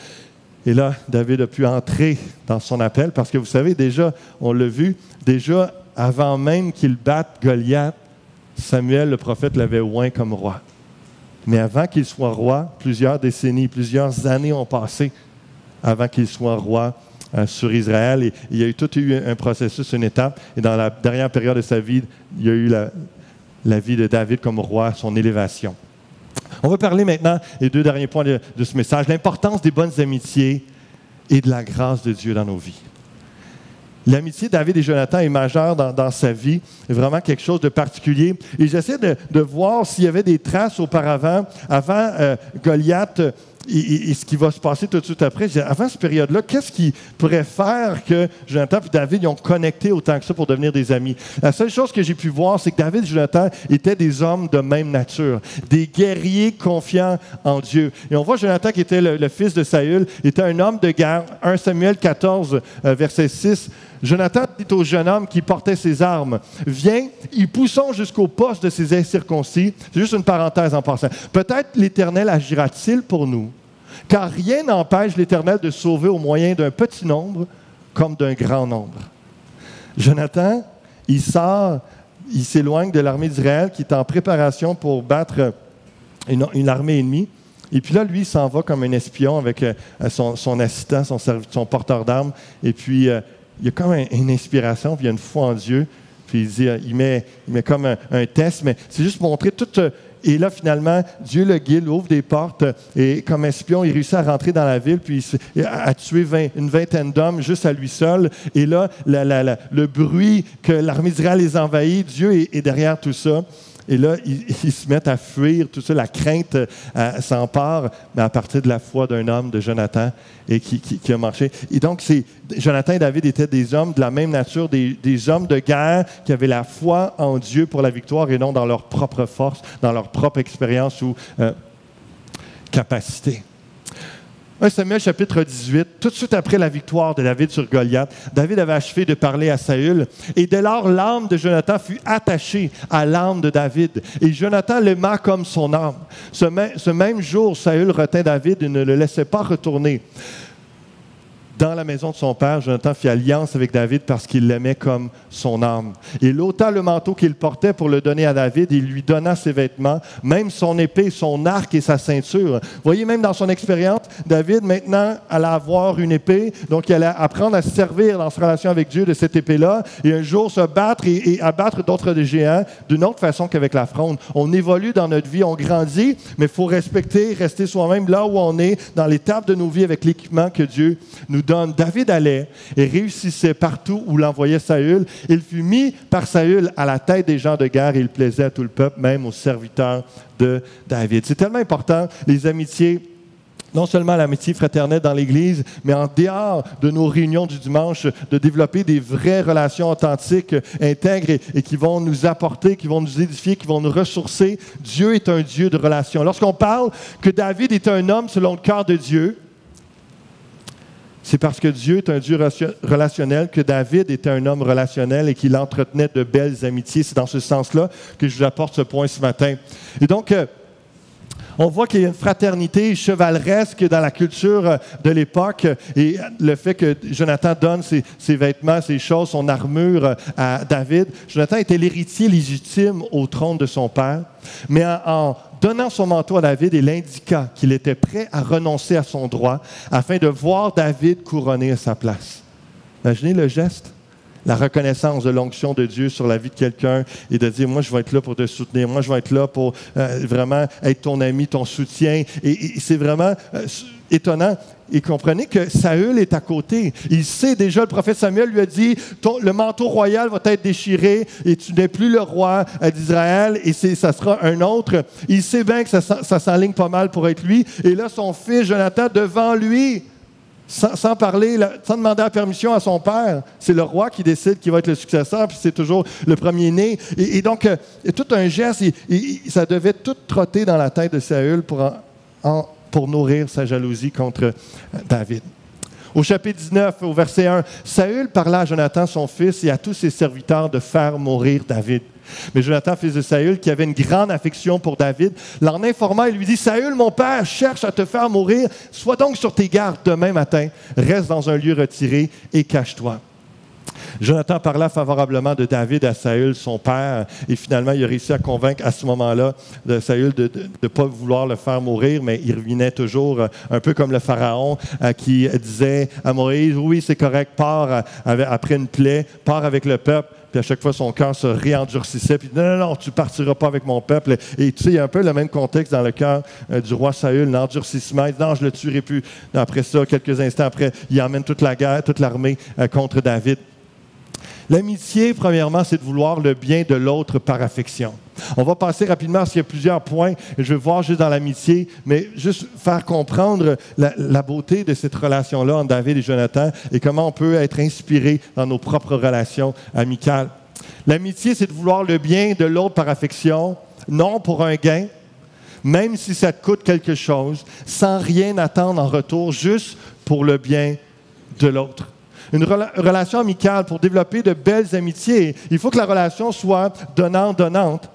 et là, David a pu entrer dans son appel parce que vous savez, déjà, on l'a vu, déjà avant même qu'il batte Goliath, Samuel, le prophète, l'avait oint comme roi. Mais avant qu'il soit roi, plusieurs décennies, plusieurs années ont passé avant qu'il soit roi sur Israël. Et il y a tout eu un processus, une étape. Et dans la dernière période de sa vie, il y a eu la vie de David comme roi, son élévation. On va parler maintenant, les 2 derniers points de ce message, l'importance des bonnes amitiés et de la grâce de Dieu dans nos vies. L'amitié de David et Jonathan est majeure dans sa vie, c'est vraiment quelque chose de particulier. Et j'essaie de voir s'il y avait des traces auparavant, avant Goliath, et ce qui va se passer tout de suite après. Avant cette période-là, qu'est-ce qui pourrait faire que Jonathan et David ils ont connecté autant que ça pour devenir des amis? La seule chose que j'ai pu voir, c'est que David et Jonathan étaient des hommes de même nature, des guerriers confiants en Dieu. Et on voit Jonathan, qui était le fils de Saül, était un homme de guerre. 1 Samuel 14, verset 6. Jonathan dit au jeune homme qui portait ses armes, « Viens, y poussons jusqu'au poste de ces incirconcis. » C'est juste une parenthèse en passant. « Peut-être l'Éternel agira-t-il pour nous, car rien n'empêche l'Éternel de sauver au moyen d'un petit nombre comme d'un grand nombre. » Jonathan, il sort, il s'éloigne de l'armée d'Israël qui est en préparation pour battre une armée ennemie. Et puis là, lui, il s'en va comme un espion avec son assistant, son porteur d'armes. Et puis... il y a comme une inspiration, puis il y a une foi en Dieu. Puis il dit, il met comme un test, mais c'est juste montrer tout. Et là, finalement, Dieu le guide, ouvre des portes, et comme espion, il réussit à rentrer dans la ville, puis à tuer une vingtaine d'hommes juste à lui seul. Et là, le bruit que l'armée d'Israël les envahit, Dieu est derrière tout ça. Et là, ils se mettent à fuir, tout ça, la crainte s'empare, mais à partir de la foi d'un homme, de Jonathan, et qui a marché. Et donc, Jonathan et David étaient des hommes de la même nature, des hommes de guerre qui avaient la foi en Dieu pour la victoire et non dans leur propre force, dans leur propre expérience ou capacité. 1 Samuel chapitre 18, tout de suite après la victoire de David sur Goliath, David avait achevé de parler à Saül, et dès lors l'âme de Jonathan fut attachée à l'âme de David, et Jonathan l'aima comme son âme. Ce même jour, Saül retint David et ne le laissait pas retourner. Dans la maison de son père, Jonathan fit alliance avec David parce qu'il l'aimait comme son âme. Il ôta le manteau qu'il portait pour le donner à David et il lui donna ses vêtements, même son épée, son arc et sa ceinture. Vous voyez, même dans son expérience, David maintenant allait avoir une épée, donc il allait apprendre à se servir dans sa relation avec Dieu de cette épée-là et un jour se battre et abattre d'autres géants d'une autre façon qu'avec la fronde. On évolue dans notre vie, on grandit, mais il faut respecter, rester soi-même là où on est, dans l'étape de nos vies avec l'équipement que Dieu nous donne. David allait et réussissait partout où l'envoyait Saül. Il fut mis par Saül à la tête des gens de guerre et il plaisait à tout le peuple, même aux serviteurs de David. C'est tellement important, les amitiés, non seulement l'amitié fraternelle dans l'Église, mais en dehors de nos réunions du dimanche, de développer des vraies relations authentiques, intègres et qui vont nous apporter, qui vont nous édifier, qui vont nous ressourcer. Dieu est un Dieu de relations. Lorsqu'on parle que David est un homme selon le cœur de Dieu, c'est parce que Dieu est un Dieu relationnel, que David était un homme relationnel et qu'il entretenait de belles amitiés. C'est dans ce sens-là que je vous apporte ce point ce matin. Et donc, on voit qu'il y a une fraternité chevaleresque dans la culture de l'époque et le fait que Jonathan donne ses vêtements, ses choses, son armure à David. Jonathan était l'héritier légitime au trône de son père, mais en donnant son manteau à David, il indiqua qu'il était prêt à renoncer à son droit afin de voir David couronné à sa place. Imaginez le geste. La reconnaissance de l'onction de Dieu sur la vie de quelqu'un et de dire, moi, je vais être là pour te soutenir, moi, je vais être là pour vraiment être ton ami, ton soutien. Et c'est vraiment étonnant. Et comprenez que Saül est à côté. Il sait déjà, le prophète Samuel lui a dit, le manteau royal va être déchiré et tu n'es plus le roi d'Israël et ça sera un autre. Il sait bien que ça s'enligne pas mal pour être lui. Et là, son fils Jonathan, devant lui, sans parler, sans demander la permission à son père. C'est le roi qui décide qui va être le successeur, puis c'est toujours le premier-né. Et donc, tout un geste, ça devait tout trotter dans la tête de Saül pour nourrir sa jalousie contre David. Au chapitre 19, au verset 1, Saül parla à Jonathan, son fils, et à tous ses serviteurs de faire mourir David. Mais Jonathan, fils de Saül, qui avait une grande affection pour David, l'en informa et lui dit, « Saül, mon père, cherche à te faire mourir. Sois donc sur tes gardes demain matin. Reste dans un lieu retiré et cache-toi. » Jonathan parla favorablement de David à Saül, son père, et finalement, il a réussi à convaincre à ce moment-là de Saül de ne pas vouloir le faire mourir, mais il revenait toujours, un peu comme le Pharaon qui disait à Moïse, « Oui, c'est correct, pars après une plaie, pars avec le peuple. » Puis à chaque fois, son cœur se réendurcissait. Puis non, non, non, tu ne partiras pas avec mon peuple. Et tu sais, il y a un peu le même contexte dans le cœur du roi Saül, l'endurcissement. Il dit, non, je ne le tuerai plus. Après ça, quelques instants après, il emmène toute la guerre, toute l'armée contre David. L'amitié, premièrement, c'est de vouloir le bien de l'autre par affection. On va passer rapidement parce qu'il y a plusieurs points. Je vais voir juste dans l'amitié, mais juste faire comprendre la beauté de cette relation-là entre David et Jonathan et comment on peut être inspiré dans nos propres relations amicales. L'amitié, c'est de vouloir le bien de l'autre par affection, non pour un gain, même si ça te coûte quelque chose, sans rien attendre en retour, juste pour le bien de l'autre. Une relation amicale, pour développer de belles amitiés, il faut que la relation soit donnant-donnante.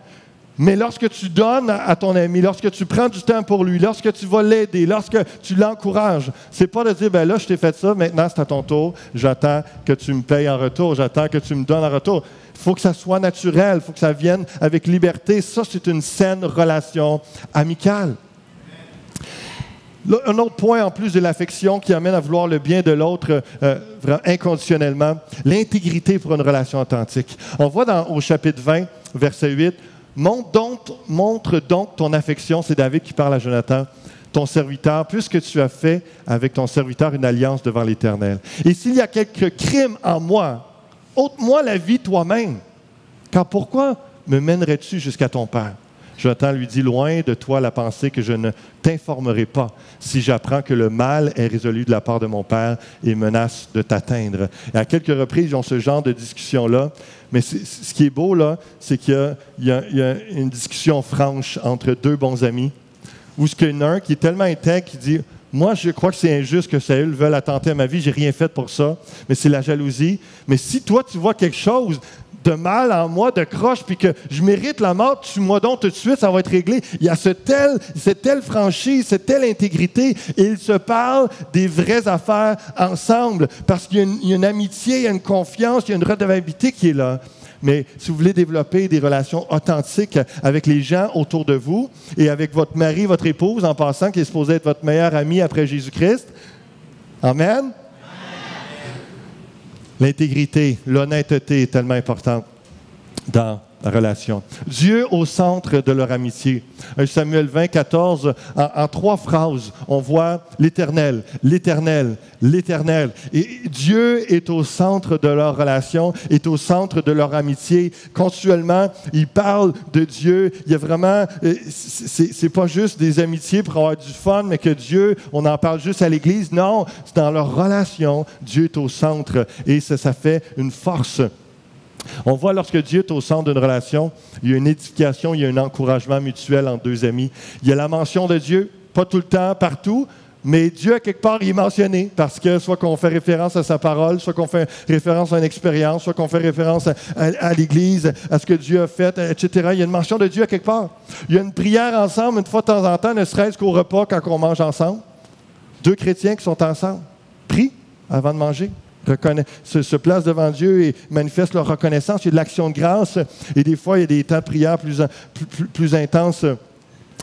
Mais lorsque tu donnes à ton ami, lorsque tu prends du temps pour lui, lorsque tu vas l'aider, lorsque tu l'encourages, c'est pas de dire, ben là, je t'ai fait ça, maintenant c'est à ton tour, j'attends que tu me payes en retour, j'attends que tu me donnes en retour. Il faut que ça soit naturel, il faut que ça vienne avec liberté. Ça, c'est une saine relation amicale. Un autre point, en plus de l'affection qui amène à vouloir le bien de l'autre inconditionnellement, l'intégrité pour une relation authentique. On voit au chapitre 20, verset 8, « Montre donc ton affection », c'est David qui parle à Jonathan, « ton serviteur, puisque tu as fait avec ton serviteur une alliance devant l'Éternel. Et s'il y a quelque crime en moi, ôte-moi la vie toi-même, car pourquoi me mènerais-tu jusqu'à ton père? » Jonathan lui dit, « Loin de toi la pensée que je ne t'informerai pas si j'apprends que le mal est résolu de la part de mon père et menace de t'atteindre. » Et à quelques reprises, ils ont ce genre de discussion-là. Mais ce qui est beau, là, c'est qu'il y a une discussion franche entre deux bons amis, où il y en a un qui est tellement intègre qu'il dit, « moi, je crois que c'est injuste que Saül veuille attenter à ma vie. Je n'ai rien fait pour ça, mais c'est la jalousie. Mais si toi, tu vois quelque chose de mal en moi, de croche, puis que je mérite la mort, tue-moi donc tout de suite, ça va être réglé. Il y a cette telle franchise, cette telle intégrité, et ils se parlent des vraies affaires ensemble, parce qu'il y a une amitié, il y a une confiance, il y a une redevabilité qui est là. Mais si vous voulez développer des relations authentiques avec les gens autour de vous, et avec votre mari, votre épouse, en passant, qui est supposé être votre meilleur ami après Jésus-Christ, amen? L'intégrité, l'honnêteté est tellement importante dans la relation. Dieu au centre de leur amitié. Samuel 20, 14, en 3 phrases, on voit l'Éternel, l'Éternel, l'Éternel. Et Dieu est au centre de leur relation, est au centre de leur amitié. Continuellement, ils parlent de Dieu. Il y a vraiment, c'est pas juste des amitiés pour avoir du fun, mais que Dieu, on en parle juste à l'Église. Non, c'est dans leur relation, Dieu est au centre et ça fait une force. On voit lorsque Dieu est au centre d'une relation, il y a une édification, il y a un encouragement mutuel entre 2 amis. Il y a la mention de Dieu, pas tout le temps, partout, mais Dieu, à quelque part, il est mentionné parce que soit qu'on fait référence à sa parole, soit qu'on fait référence à une expérience, soit qu'on fait référence à l'Église, à ce que Dieu a fait, etc. Il y a une mention de Dieu à quelque part. Il y a une prière ensemble, une fois de temps en temps, ne serait-ce qu'au repas quand on mange ensemble. 2 chrétiens qui sont ensemble, prient avant de manger. Se placent devant Dieu et manifestent leur reconnaissance. Il y a de l'action de grâce et des fois, il y a des temps de prière plus intenses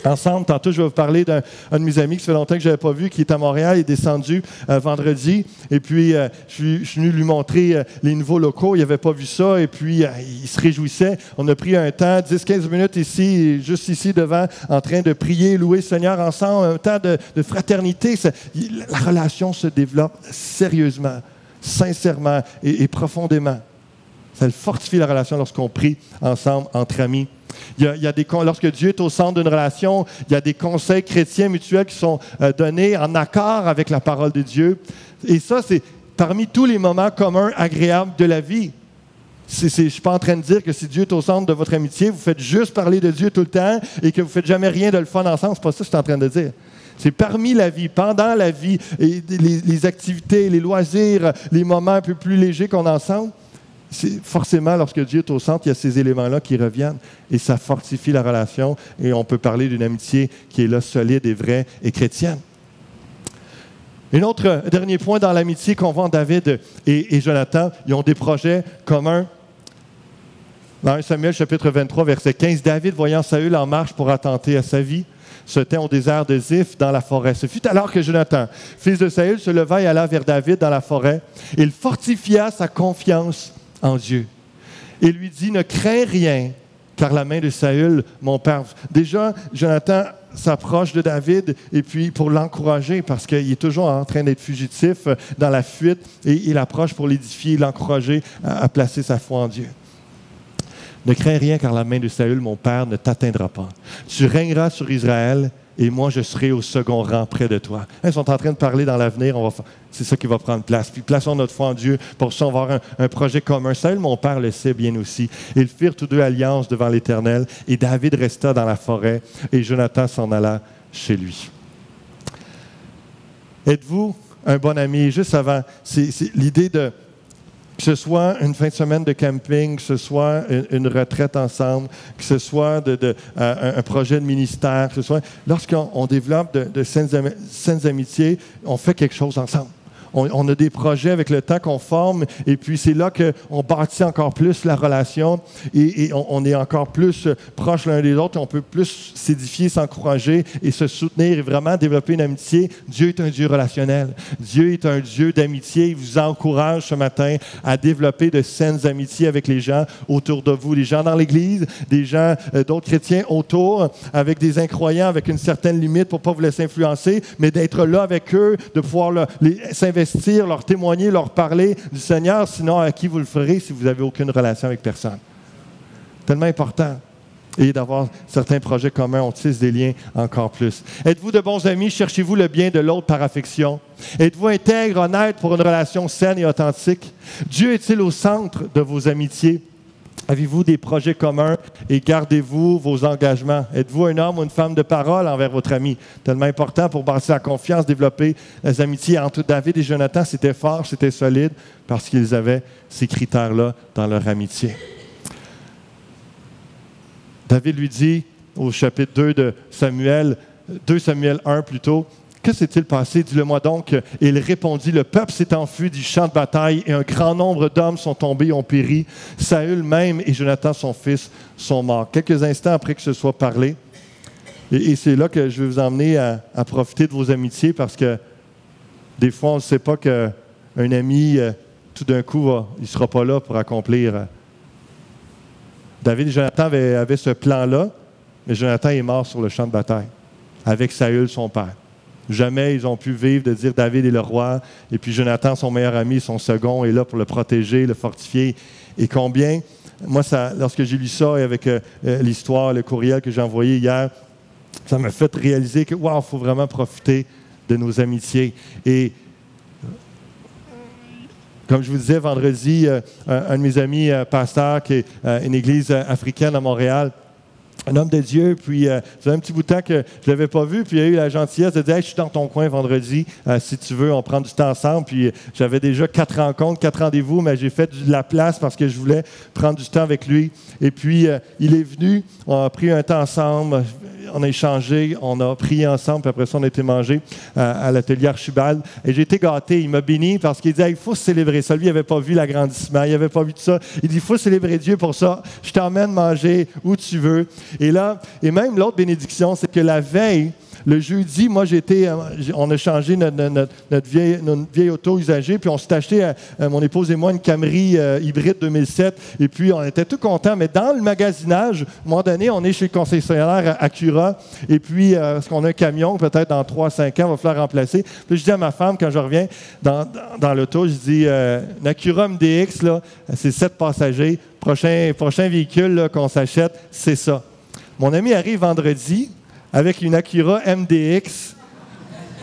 ensemble. Tantôt, je vais vous parler d'un de mes amis que ça fait longtemps que je n'avais pas vu, qui est à Montréal. Il est descendu vendredi et puis je suis venu lui montrer les nouveaux locaux. Il n'avait pas vu ça et puis il se réjouissait. On a pris un temps, 10-15 minutes ici, juste ici devant, en train de prier, louer le Seigneur ensemble, un temps de fraternité. La relation se développe sérieusement, sincèrement et profondément. Ça fortifie la relation lorsqu'on prie ensemble, entre amis. Lorsque Dieu est au centre d'une relation, il y a des conseils chrétiens mutuels qui sont donnés en accord avec la parole de Dieu. Et ça, c'est parmi tous les moments communs, agréables de la vie. Je ne suis pas en train de dire que si Dieu est au centre de votre amitié, vous faites juste parler de Dieu tout le temps et que vous ne faites jamais rien de le fun ensemble. Ce n'est pas ça que je suis en train de dire. C'est parmi la vie, pendant la vie, et les activités, les loisirs, les moments un peu plus légers qu'on a ensemble. C'est forcément, lorsque Dieu est au centre, il y a ces éléments-là qui reviennent et ça fortifie la relation et on peut parler d'une amitié qui est là, solide et vraie et chrétienne. Un autre dernier point dans l'amitié qu'on voit en David et Jonathan, ils ont des projets communs. Dans 1 Samuel, chapitre 23, verset 15, David, voyant Saül en marche pour attenter à sa vie, se tint au désert de Ziph dans la forêt. Ce fut alors que Jonathan, fils de Saül, se leva et alla vers David dans la forêt. Il fortifia sa confiance en Dieu. Il lui dit, ne crains rien, car la main de Saül, mon père. Déjà, Jonathan s'approche de David et puis pour l'encourager parce qu'il est toujours en train d'être fugitif dans la fuite et il approche pour l'édifier, l'encourager à placer sa foi en Dieu. Ne crains rien car la main de Saül, mon père, ne t'atteindra pas. Tu régneras sur Israël et moi, je serai au second rang près de toi. Ils sont en train de parler dans l'avenir. C'est ça qui va prendre place. Puis plaçons notre foi en Dieu. Pour ça, on va avoir un projet commun. Saül, mon père, le sait bien aussi. Ils firent tous 2 alliance devant l'Éternel et David resta dans la forêt et Jonathan s'en alla chez lui. Êtes-vous un bon ami? Juste avant, c'est l'idée de... Que ce soit une fin de semaine de camping, que ce soit une retraite ensemble, que ce soit un projet de ministère, que ce soit... Lorsqu'on développe de saines amitiés, on fait quelque chose ensemble. On a des projets avec le temps qu'on forme et puis c'est là qu'on bâtit encore plus la relation et on est encore plus proches l'un des autres. On peut plus s'édifier, s'encourager et se soutenir et vraiment développer une amitié. Dieu est un Dieu relationnel. Dieu est un Dieu d'amitié. Il vous encourage ce matin à développer de saines amitiés avec les gens autour de vous, les gens dans l'Église, des gens, d'autres chrétiens autour, avec des incroyants, avec une certaine limite pour ne pas vous laisser influencer, mais d'être là avec eux, de pouvoir s'investir, leur témoigner, leur parler du Seigneur, sinon à qui vous le ferez si vous n'avez aucune relation avec personne. Tellement important. Et d'avoir certains projets communs, on tisse des liens encore plus. Êtes-vous de bons amis? Cherchez-vous le bien de l'autre par affection? Êtes-vous intègre, honnête pour une relation saine et authentique? Dieu est-il au centre de vos amitiés? Avez-vous des projets communs et gardez-vous vos engagements? Êtes-vous un homme ou une femme de parole envers votre ami? Tellement important pour bâtir la confiance, développer les amitiés entre David et Jonathan. C'était fort, c'était solide parce qu'ils avaient ces critères-là dans leur amitié. David lui dit au chapitre 2 de Samuel, 2 Samuel 1 plutôt, que s'est-il passé? Dis-le-moi donc. Et il répondit, le peuple s'est enfui du champ de bataille et un grand nombre d'hommes sont tombés et ont péri. Saül même et Jonathan, son fils, sont morts. Quelques instants après que ce soit parlé. Et c'est là que je vais vous emmener à profiter de vos amitiés parce que des fois, on ne sait pas qu'un ami, tout d'un coup, il ne sera pas là pour accomplir. David et Jonathan avaient ce plan-là, mais Jonathan est mort sur le champ de bataille avec Saül, son père. Jamais ils ont pu vivre de dire David est le roi, et puis Jonathan, son meilleur ami, son second, est là pour le protéger, le fortifier. Et combien, moi, lorsque j'ai lu ça, et avec l'histoire, le courriel que j'ai envoyé hier, ça m'a fait réaliser que, wow, il faut vraiment profiter de nos amitiés. Et comme je vous disais, vendredi, un de mes amis pasteur, qui est une église africaine à Montréal, un homme de Dieu, puis ça fait un petit bout de temps que je ne l'avais pas vu, puis il a eu la gentillesse de dire hey, « Je suis dans ton coin vendredi, si tu veux, on prend du temps ensemble. » Puis j'avais déjà 4 rencontres, 4 rendez-vous, mais j'ai fait de la place parce que je voulais prendre du temps avec lui. Et puis, il est venu, on a pris un temps ensemble, on a échangé, on a prié ensemble, puis après ça, on a été manger à l'atelier Archibald. Et j'ai été gâté, il m'a béni parce qu'il dit hey, « Il faut célébrer ça. » Lui, il n'avait pas vu l'agrandissement, il n'avait pas vu tout ça. Il dit « Il faut célébrer Dieu pour ça. Je t'emmène manger où tu veux. » Et là, et même l'autre bénédiction, c'est que la veille, le jeudi, moi, on a changé notre vieille auto usagée, puis on s'est acheté, mon épouse et moi, une Camry hybride 2007, et puis on était tout contents. Mais dans le magasinage, à un moment donné, on est chez le concessionnaire Acura, et puis, parce qu'on a un camion, peut-être dans 3-5 ans, il va falloir remplacer. Puis je dis à ma femme, quand je reviens dans l'auto, je dis, une Acura MDX, là, c'est 7 passagers, prochain véhicule qu'on s'achète, c'est ça. Mon ami arrive vendredi avec une Acura MDX.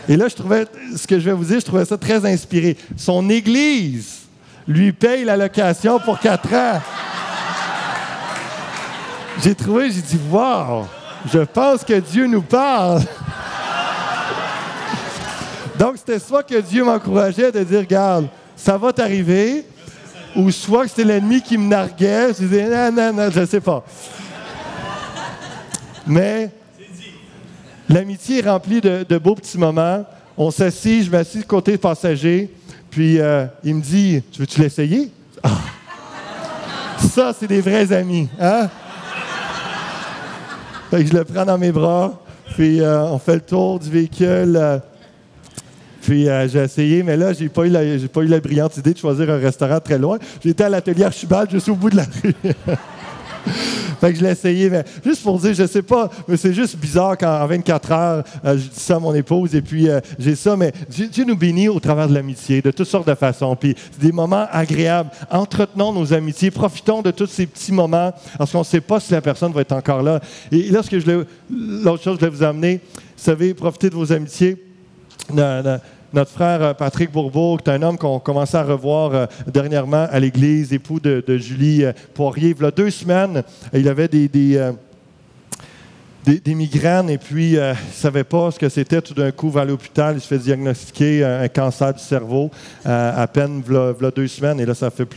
Et là, ce que je vais vous dire, je trouvais ça très inspiré. Son église lui paye la location pour 4 ans. J'ai dit, wow, je pense que Dieu nous parle. Donc, c'était soit que Dieu m'encourageait de dire, regarde, ça va t'arriver, ou soit que c'était l'ennemi qui me narguait. Je disais, non, je ne sais pas. Mais l'amitié est remplie de beaux petits moments. On s'assit, je m'assis du côté passager, puis il me dit « Tu veux-tu l'essayer? » Ah! Ça, c'est des vrais amis. Hein? Fait que je le prends dans mes bras, puis on fait le tour du véhicule. Puis j'ai essayé, mais là, j'ai pas eu la brillante idée de choisir un restaurant très loin. J'étais à l'atelier Archibald, juste au bout de la rue. Fait que je l'ai essayé, mais juste pour dire, je sais pas, mais c'est juste bizarre quand en 24 heures, je dis ça à mon épouse et puis j'ai ça, mais Dieu nous bénit au travers de l'amitié, de toutes sortes de façons. Puis c'est des moments agréables. Entretenons nos amitiés, profitons de tous ces petits moments parce qu'on ne sait pas si la personne va être encore là. Et là, l'autre chose que je voulais vous amener, vous savez, profitez de vos amitiés. Notre frère Patrick Bourbeau, qui est un homme qu'on commençait à revoir dernièrement à l'église, époux de Julie Poirier. Il y a 2 semaines, il avait des migraines et puis il ne savait pas ce que c'était. Tout d'un coup, il va à l'hôpital, il se fait diagnostiquer un cancer du cerveau à peine il y a 2 semaines. Et là, ça fait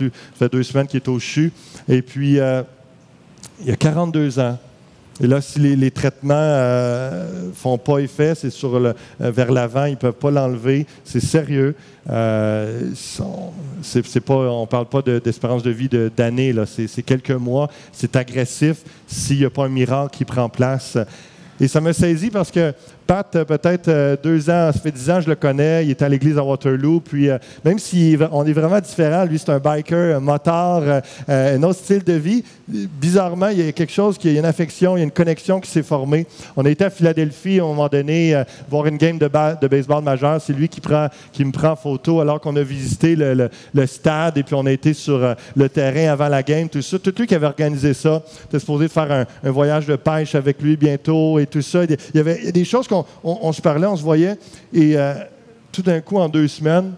2 semaines qu'il est au CHU. Et puis, il y a 42 ans. Et là, si les traitements ne font pas effet, c'est vers l'avant, ils ne peuvent pas l'enlever. C'est sérieux. On ne parle pas d'espérance de vie d'années. C'est quelques mois. C'est agressif s'il n'y a pas un miracle qui prend place. Et ça m'a saisi parce que Pat, peut-être 2 ans, ça fait 10 ans que je le connais, il était à l'église à Waterloo, puis même si on est vraiment différents, lui c'est un biker, un motard, un autre style de vie, bizarrement, il y a quelque chose, il y a une affection, il y a une connexion qui s'est formée. On a été à Philadelphie à un moment donné, voir une game de baseball majeur, c'est lui qui me prend en photo alors qu'on a visité le stade et puis on a été sur le terrain avant la game, tout ça. Tout lui qui avait organisé ça, était supposé faire un voyage de pêche avec lui bientôt et tout ça. Il y avait des choses on se parlait, on se voyait, et tout d'un coup, en 2 semaines,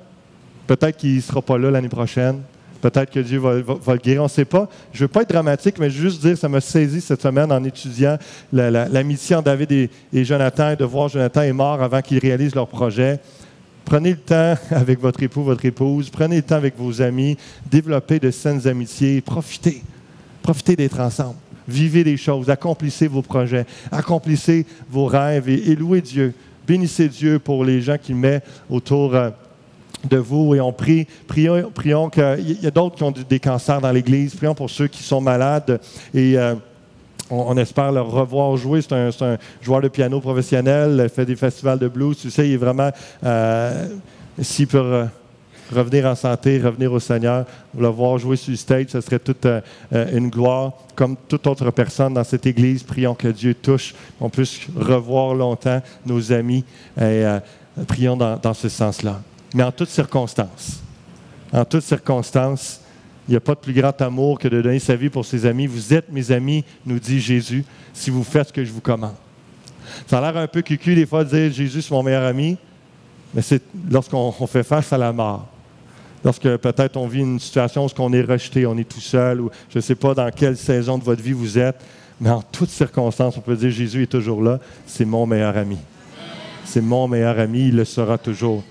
peut-être qu'il ne sera pas là l'année prochaine, Peut-être que Dieu va le guérir, on ne sait pas. Je ne veux pas être dramatique, mais juste dire, ça m'a saisi cette semaine en étudiant l'amitié entre David et Jonathan, de voir Jonathan est mort avant qu'ils réalisent leur projet. Prenez le temps avec votre époux, votre épouse, prenez le temps avec vos amis, développez de saines amitiés, profitez d'être ensemble. Vivez des choses, accomplissez vos projets, accomplissez vos rêves et louez Dieu. Bénissez Dieu pour les gens qu'il met autour de vous et on prions qu'il y a d'autres qui ont des cancers dans l'Église, prions pour ceux qui sont malades et on espère le revoir jouer. C'est un joueur de piano professionnel, il fait des festivals de blues, tu sais, il est vraiment, s'il peut revenir en santé, revenir au Seigneur, le voir jouer sur le stage, ce serait toute une gloire. Comme toute autre personne dans cette Église, prions que Dieu touche, qu'on puisse revoir longtemps nos amis et prions dans ce sens-là. Mais en toutes circonstances, il n'y a pas de plus grand amour que de donner sa vie pour ses amis. Vous êtes mes amis, nous dit Jésus, si vous faites ce que je vous commande. Ça a l'air un peu cucu des fois de dire Jésus, c'est mon meilleur ami, mais c'est lorsqu'on fait face à la mort. Lorsque peut-être on vit une situation où on est rejeté, on est tout seul, ou je ne sais pas dans quelle saison de votre vie vous êtes, mais en toutes circonstances, on peut dire Jésus est toujours là, c'est mon meilleur ami. C'est mon meilleur ami, il le sera toujours.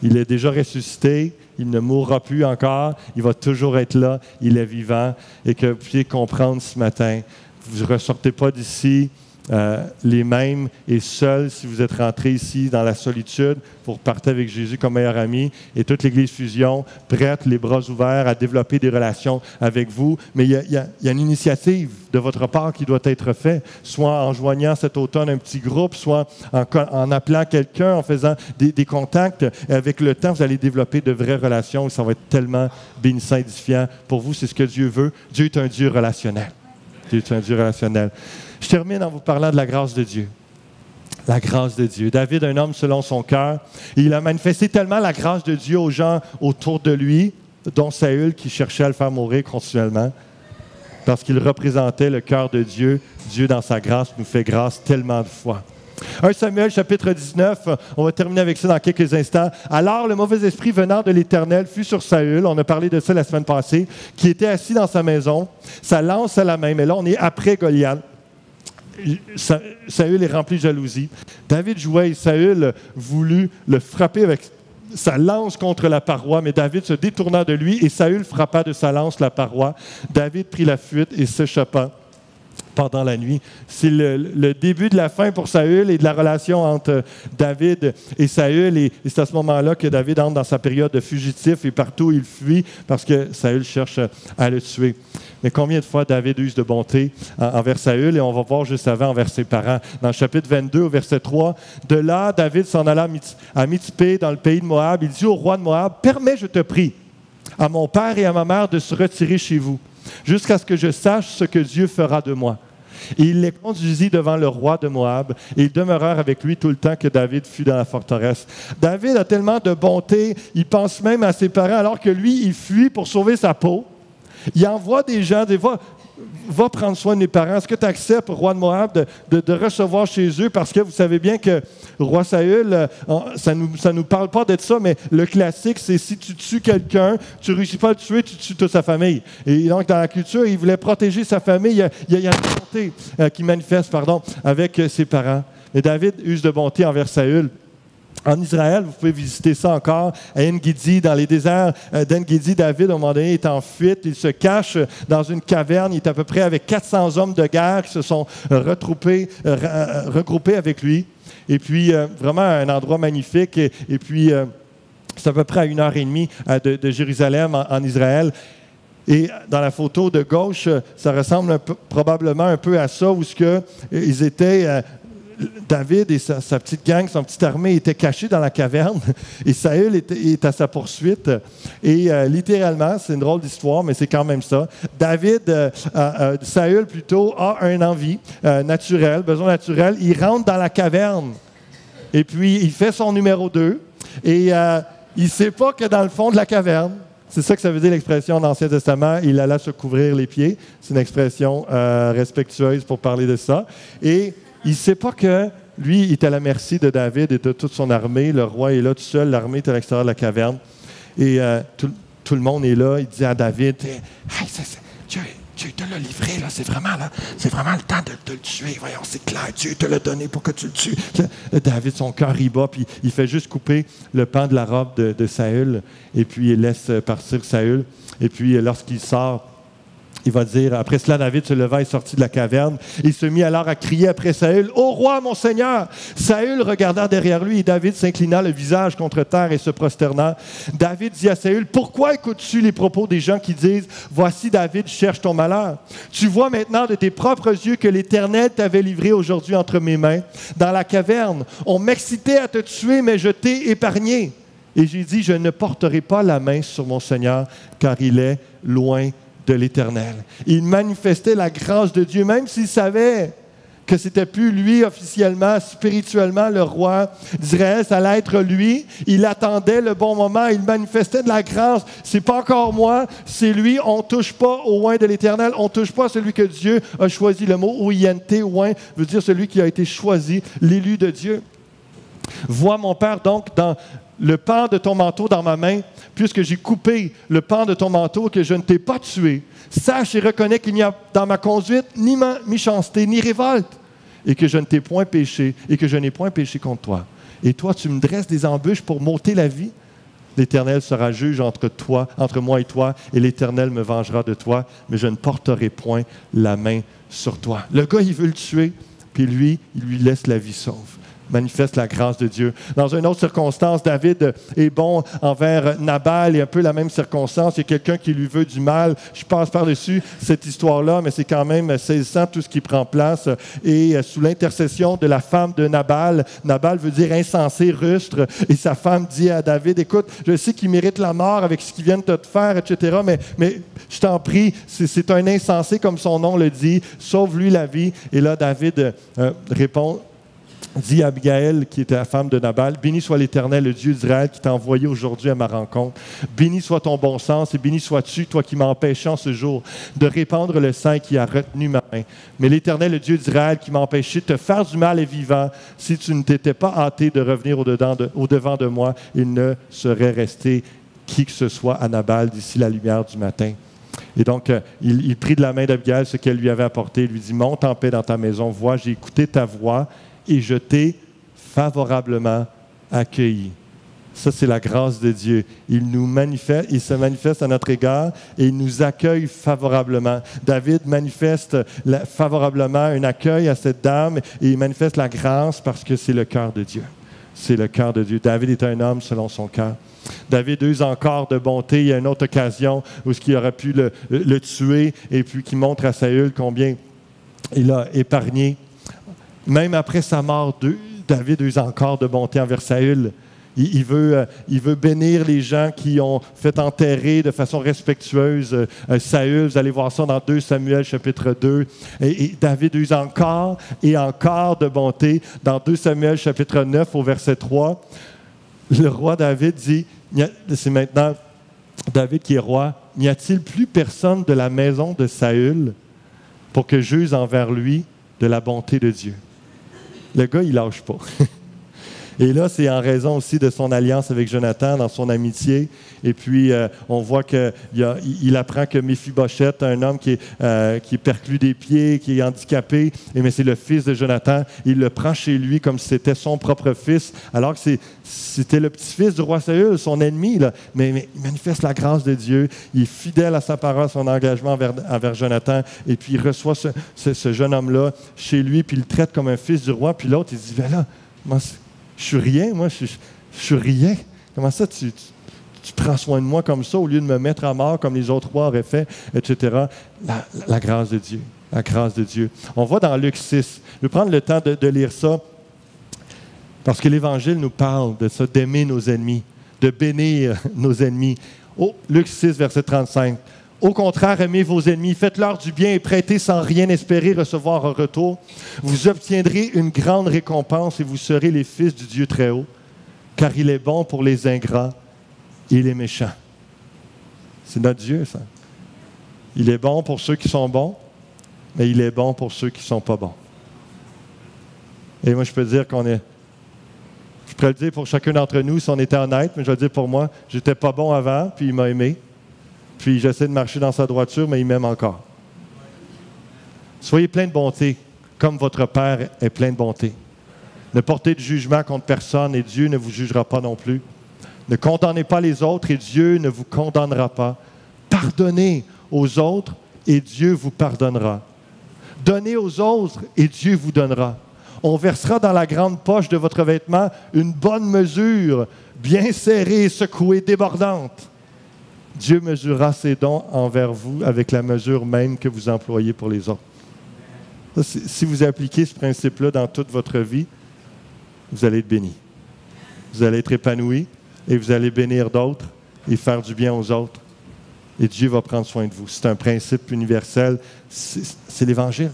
Il est déjà ressuscité, il ne mourra plus encore, il va toujours être là, il est vivant. Et que vous puissiez comprendre ce matin, vous ne ressortez pas d'ici les mêmes et seuls si vous êtes rentrés ici dans la solitude, vous repartez avec Jésus comme meilleur ami et toute l'Église Fusion, prête, les bras ouverts à développer des relations avec vous. Mais il y a une initiative de votre part qui doit être faite, soit en joignant cet automne un petit groupe, soit en appelant quelqu'un, en faisant des contacts. Et avec le temps, vous allez développer de vraies relations et ça va être tellement bénissant et édifiant pour vous. C'est ce que Dieu veut. Dieu est un Dieu relationnel. Dieu est un Dieu relationnel. Je termine en vous parlant de la grâce de Dieu. La grâce de Dieu. David, un homme selon son cœur, il a manifesté tellement la grâce de Dieu aux gens autour de lui, dont Saül qui cherchait à le faire mourir continuellement, parce qu'il représentait le cœur de Dieu. Dieu, dans sa grâce, nous fait grâce tellement de fois. 1 Samuel, chapitre 19, on va terminer avec ça dans quelques instants. Alors, le mauvais esprit venant de l'Éternel fut sur Saül, on a parlé de ça la semaine passée, qui était assis dans sa maison, sa lance à la main, mais là, on est après Goliath. Saül est rempli de jalousie. David jouait et Saül voulut le frapper avec sa lance contre la paroi, mais David se détourna de lui et Saül frappa de sa lance la paroi. David prit la fuite et s'échappa pendant la nuit. C'est le début de la fin pour Saül et de la relation entre David et Saül. Et c'est à ce moment-là que David entre dans sa période de fugitif et partout il fuit parce que Saül cherche à le tuer. Mais combien de fois David use de bonté envers Saül? Et on va voir juste avant envers ses parents. Dans le chapitre 22, au verset 3, de là, David s'en alla à Mitzpé, dans le pays de Moab. Il dit au roi de Moab, « Permets, je te prie, à mon père et à ma mère de se retirer chez vous, jusqu'à ce que je sache ce que Dieu fera de moi. » Et il les conduisit devant le roi de Moab, et ils demeurèrent avec lui tout le temps que David fut dans la forteresse. David a tellement de bonté, il pense même à ses parents, alors que lui, il fuit pour sauver sa peau. Il envoie des gens, va prendre soin de mes parents. Est-ce que tu acceptes, roi de Moab, de recevoir chez eux? Parce que vous savez bien que le roi Saül, ça nous parle pas de ça, mais le classique, c'est si tu tues quelqu'un, tu ne réussis pas à le tuer, tu tues toute sa famille. Et donc, dans la culture, il voulait protéger sa famille. Il y a une bonté qui manifeste avec ses parents. Et David use de bonté envers Saül. En Israël, vous pouvez visiter ça encore, à En-Gedi, dans les déserts d'En-Gedi, David, à un moment donné, est en fuite. Il se cache dans une caverne. Il est à peu près avec 400 hommes de guerre qui se sont regroupés avec lui. Et puis, vraiment un endroit magnifique. Et puis, c'est à peu près à 1h30 de Jérusalem, en Israël. Et dans la photo de gauche, ça ressemble probablement un peu à ça, où ils étaient... David et sa petite gang, son petite armée étaient cachés dans la caverne et Saül est à sa poursuite. Et littéralement, c'est une drôle d'histoire, mais c'est quand même ça. Saül plutôt, a une envie naturelle, besoin naturel. Il rentre dans la caverne et puis il fait son numéro 2 et il ne sait pas que dans le fond de la caverne, c'est ça que ça veut dire l'expression dans l'Ancien Testament, il alla se couvrir les pieds. C'est une expression respectueuse pour parler de ça. Et il ne sait pas que lui, il est à la merci de David et de toute son armée. Le roi est là tout seul, l'armée est à l'extérieur de la caverne. Et tout tout le monde est là. Il dit à David, « Hey, Dieu te l'a livré, là, c'est vraiment le temps de le tuer. Voyons, c'est clair, Dieu te l'a donné pour que tu le tues. » David, son cœur y bat, puis il fait juste couper le pan de la robe de Saül, et puis il laisse partir Saül. Et puis, lorsqu'il sort, il va dire, après cela, David se leva et sortit de la caverne. Il se mit alors à crier après Saül, « Ô roi, mon Seigneur! » Saül regarda derrière lui et David s'inclina le visage contre terre et se prosterna. David dit à Saül, « Pourquoi écoutes-tu les propos des gens qui disent, « Voici David cherche ton malheur. » Tu vois maintenant de tes propres yeux que l'Éternel t'avait livré aujourd'hui entre mes mains. Dans la caverne, on m'excitait à te tuer, mais je t'ai épargné. Et j'ai dit, « Je ne porterai pas la main sur mon Seigneur, car il est loin de l'Éternel. » Il manifestait la grâce de Dieu, même s'il savait que ce n'était plus lui officiellement, spirituellement, le roi d'Israël, ça allait être lui. Il attendait le bon moment, il manifestait de la grâce. C'est pas encore moi, c'est lui. On ne touche pas au oint de l'Éternel, on ne touche pas à celui que Dieu a choisi. Le mot oint, oint, veut dire celui qui a été choisi, l'élu de Dieu. Vois mon Père donc dans le pan de ton manteau dans ma main, puisque j'ai coupé le pan de ton manteau et que je ne t'ai pas tué. Sache et reconnais qu'il n'y a dans ma conduite ni méchanceté, ni révolte, et que je ne t'ai point péché, et que je n'ai point péché contre toi. Et toi, tu me dresses des embûches pour m'ôter la vie. L'Éternel sera juge entre moi et toi, et l'Éternel me vengera de toi, mais je ne porterai point la main sur toi. Le gars, il veut le tuer, puis lui, il lui laisse la vie sauve. Manifeste la grâce de Dieu. Dans une autre circonstance, David est bon envers Nabal, et un peu la même circonstance. Il y a quelqu'un qui lui veut du mal. Je passe par-dessus cette histoire-là, mais c'est quand même saisissant tout ce qui prend place. Et sous l'intercession de la femme de Nabal, Nabal veut dire insensé, rustre, et sa femme dit à David, « Écoute, je sais qu'il mérite la mort avec ce qu'il vient de te faire, etc., mais je t'en prie, c'est un insensé comme son nom le dit, sauve-lui la vie. » Et là, David répond, dit à Abigail, qui était la femme de Nabal, « Béni soit l'Éternel, le Dieu d'Israël, qui t'a envoyé aujourd'hui à ma rencontre. Béni soit ton bon sens et béni sois-tu, toi qui m'as empêché en ce jour de répandre le sang qui a retenu ma main. Mais l'Éternel, le Dieu d'Israël, qui m'a empêché de te faire du mal est vivant. Si tu ne t'étais pas hâté de revenir au-devant de moi, il ne serait resté qui que ce soit à Nabal d'ici la lumière du matin. » Et donc, il prit de la main d'Abigail ce qu'elle lui avait apporté. Il lui dit, « Monte en paix dans ta maison. Vois, j'ai écouté ta voix et je t'ai favorablement accueilli. » Ça, c'est la grâce de Dieu. Il se manifeste à notre égard et il nous accueille favorablement. David manifeste favorablement un accueil à cette dame et il manifeste la grâce parce que c'est le cœur de Dieu. C'est le cœur de Dieu. David est un homme selon son cœur. David use encore de bonté. Il y a une autre occasion où il aurait pu le tuer et puis qui montre à Saül combien il a épargné. Même après sa mort, David use encore de bonté envers Saül. Il veut bénir les gens qui ont fait enterrer de façon respectueuse Saül. Vous allez voir ça dans 2 Samuel chapitre 2. Et David use encore et encore de bonté. Dans 2 Samuel chapitre 9 au verset 3, le roi David dit, c'est maintenant David qui est roi, « N'y a-t-il plus personne de la maison de Saül pour que j'use envers lui de la bonté de Dieu? » Le gars, il ne lâche pas. Et là, c'est en raison aussi de son alliance avec Jonathan, dans son amitié. Et puis, on voit qu'il apprend que Méphibosheth, un homme qui est perclus des pieds, qui est handicapé, mais c'est le fils de Jonathan. Il le prend chez lui comme si c'était son propre fils, alors que c'était le petit-fils du roi Saül, son ennemi. Là. Mais il manifeste la grâce de Dieu. Il est fidèle à sa parole, son engagement envers Jonathan. Et puis, il reçoit ce jeune homme-là chez lui, puis il le traite comme un fils du roi. Puis l'autre, il dit, « Ben là, je suis rien, moi, je suis rien. Comment ça, tu prends soin de moi comme ça au lieu de me mettre à mort comme les autres rois auraient fait, etc. » La grâce de Dieu. La grâce de Dieu. On va dans Luc 6. Je vais prendre le temps de lire ça parce que l'Évangile nous parle de ça, d'aimer nos ennemis, de bénir nos ennemis. Luc 6, verset 35. « Au contraire, aimez vos ennemis, faites-leur du bien et prêtez sans rien espérer recevoir en retour. Vous obtiendrez une grande récompense et vous serez les fils du Dieu Très-Haut, car il est bon pour les ingrats et les méchants. » C'est notre Dieu, ça. Il est bon pour ceux qui sont bons, mais il est bon pour ceux qui ne sont pas bons. Et moi, je peux dire je pourrais le dire pour chacun d'entre nous si on était honnête, mais je vais le dire pour moi, j'étais pas bon avant, puis il m'a aimé. puis j'essaie de marcher dans sa droiture, mais il m'aime encore. Soyez plein de bonté, comme votre Père est plein de bonté. Ne portez de jugement contre personne et Dieu ne vous jugera pas non plus. Ne condamnez pas les autres et Dieu ne vous condamnera pas. Pardonnez aux autres et Dieu vous pardonnera. Donnez aux autres et Dieu vous donnera. On versera dans la grande poche de votre vêtement une bonne mesure, bien serrée, secouée, débordante. Dieu mesurera ses dons envers vous avec la mesure même que vous employez pour les autres. Si vous appliquez ce principe-là dans toute votre vie, vous allez être béni. Vous allez être épanoui et vous allez bénir d'autres et faire du bien aux autres. Et Dieu va prendre soin de vous. C'est un principe universel. C'est l'Évangile.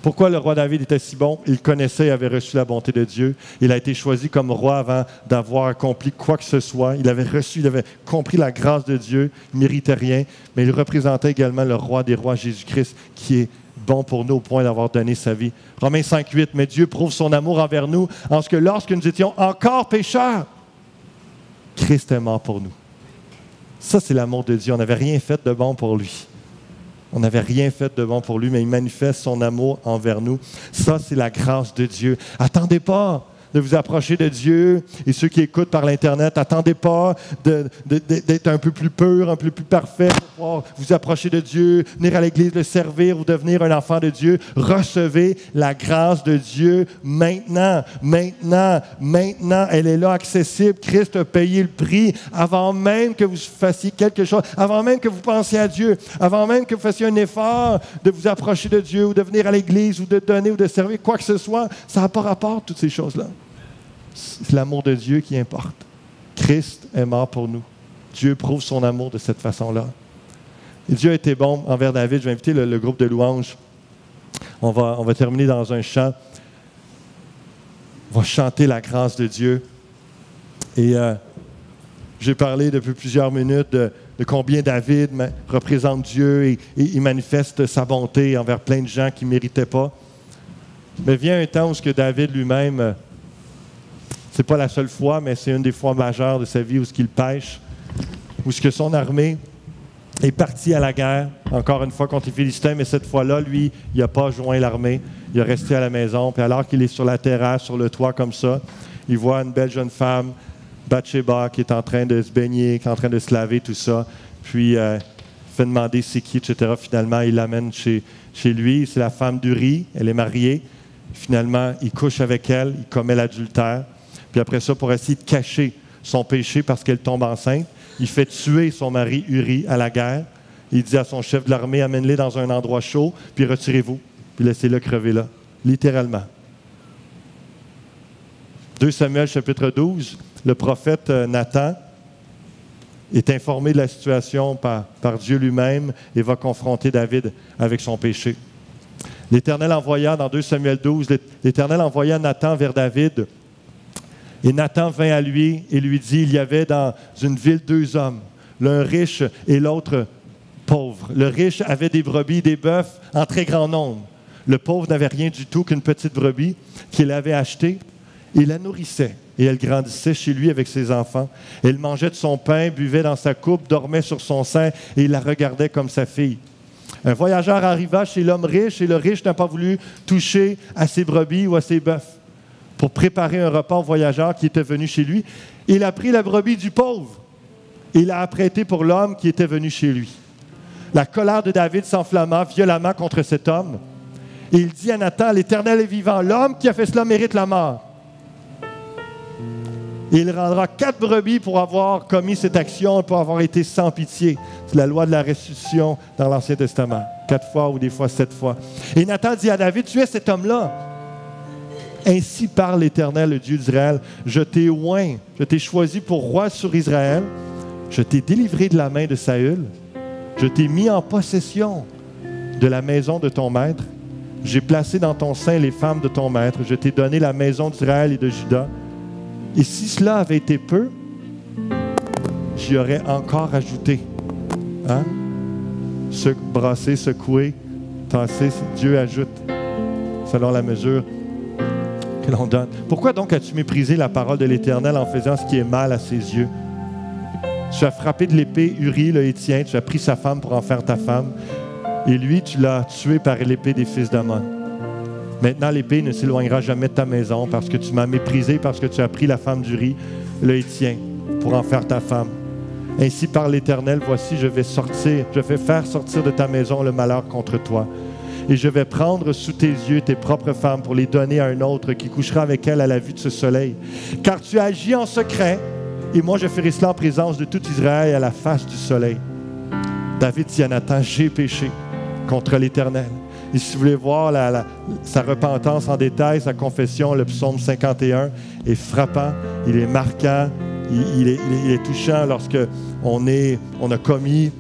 Pourquoi le roi David était si bon? Il connaissait et avait reçu la bonté de Dieu. Il a été choisi comme roi avant d'avoir accompli quoi que ce soit. Il avait compris la grâce de Dieu. Il ne méritait rien. Mais il représentait également le roi des rois, Jésus-Christ, qui est bon pour nous au point d'avoir donné sa vie. Romains 5,8. Mais Dieu prouve son amour envers nous en ce que lorsque nous étions encore pécheurs, Christ est mort pour nous. Ça, c'est l'amour de Dieu. On n'avait rien fait de bon pour lui. On n'avait rien fait de bon pour lui, mais il manifeste son amour envers nous. Ça, c'est la grâce de Dieu. Attendez pas de vous approcher de Dieu. Et ceux qui écoutent par l'Internet, attendez pas d'être un peu plus pur, un peu plus parfait pour pouvoir vous approcher de Dieu, venir à l'Église, le servir ou devenir un enfant de Dieu. Recevez la grâce de Dieu maintenant. Maintenant. Elle est là, accessible. Christ a payé le prix avant même que vous fassiez quelque chose, avant même que vous pensiez à Dieu, avant même que vous fassiez un effort de vous approcher de Dieu ou de venir à l'Église ou de donner ou de servir, quoi que ce soit. Ça n'a pas rapport, toutes ces choses-là. C'est l'amour de Dieu qui importe. Christ est mort pour nous. Dieu prouve son amour de cette façon-là. Et Dieu a été bon envers David. Je vais inviter le groupe de louanges. On va terminer dans un chant. On va chanter la grâce de Dieu. Et j'ai parlé depuis plusieurs minutes de combien David représente Dieu et il manifeste sa bonté envers plein de gens qui ne méritaient pas. Mais vient un temps où ce que David lui-même... Ce n'est pas la seule fois, mais c'est une des fois majeures de sa vie où il pêche, où son armée est partie à la guerre, encore une fois contre les Philistins, mais cette fois-là, lui, il n'a pas joint l'armée, il est resté à la maison, puis alors qu'il est sur la terrasse, sur le toit comme ça, il voit une belle jeune femme, Bathsheba, qui est en train de se baigner, qui est en train de se laver, tout ça, puis il fait demander c'est qui, etc. Finalement, il l'amène chez lui, c'est la femme d'Uri, elle est mariée, finalement, il couche avec elle, il commet l'adultère. Puis après ça, pour essayer de cacher son péché parce qu'elle tombe enceinte, il fait tuer son mari Uri à la guerre. Il dit à son chef de l'armée, amène-les dans un endroit chaud, puis retirez-vous, puis laissez-le crever là, littéralement. 2 Samuel chapitre 12, le prophète Nathan est informé de la situation par Dieu lui-même et va confronter David avec son péché. L'Éternel envoya, dans 2 Samuel 12, l'Éternel envoya Nathan vers David. Et Nathan vint à lui et lui dit, il y avait dans une ville 2 hommes, l'un riche et l'autre pauvre. Le riche avait des brebis et des bœufs en très grand nombre. Le pauvre n'avait rien du tout qu'une petite brebis qu'il avait achetée. Il la nourrissait et elle grandissait chez lui avec ses enfants. Elle mangeait de son pain, buvait dans sa coupe, dormait sur son sein et il la regardait comme sa fille. Un voyageur arriva chez l'homme riche et le riche n'a pas voulu toucher à ses brebis ou à ses bœufs. Pour préparer un repas au voyageur qui était venu chez lui, il a pris la brebis du pauvre et l'a apprêtée pour l'homme qui était venu chez lui. La colère de David s'enflamma violemment contre cet homme. Et il dit à Nathan, l'Éternel est vivant, l'homme qui a fait cela mérite la mort. Et il rendra 4 brebis pour avoir commis cette action, pour avoir été sans pitié. C'est la loi de la restitution dans l'Ancien Testament. 4 fois ou des fois 7 fois. Et Nathan dit à David, tu es cet homme-là. Ainsi parle l'Éternel, le Dieu d'Israël. Je t'ai oint, je t'ai choisi pour roi sur Israël. Je t'ai délivré de la main de Saül. Je t'ai mis en possession de la maison de ton maître. J'ai placé dans ton sein les femmes de ton maître. Je t'ai donné la maison d'Israël et de Juda. Et si cela avait été peu, j'y aurais encore ajouté. Hein? Brasser, secouer, tasser, Dieu ajoute selon la mesure que l'on donne. Pourquoi donc as-tu méprisé la parole de l'Éternel en faisant ce qui est mal à ses yeux? Tu as frappé de l'épée Uri, le Héthien, tu as pris sa femme pour en faire ta femme, et lui, tu l'as tué par l'épée des fils d'Ammon. Maintenant, l'épée ne s'éloignera jamais de ta maison parce que tu m'as méprisé, parce que tu as pris la femme d'Uri, le Héthien, pour en faire ta femme. Ainsi par l'Éternel, voici, je vais faire sortir de ta maison le malheur contre toi. Et je vais prendre sous tes yeux tes propres femmes pour les donner à un autre qui couchera avec elles à la vue de ce soleil. Car tu agis en secret, et moi je ferai cela en présence de tout Israël à la face du soleil. David dit à Nathan, j'ai péché contre l'Éternel. Et si vous voulez voir sa repentance en détail, sa confession, le psaume 51 est frappant, il est marquant, il est touchant lorsqu'on a commis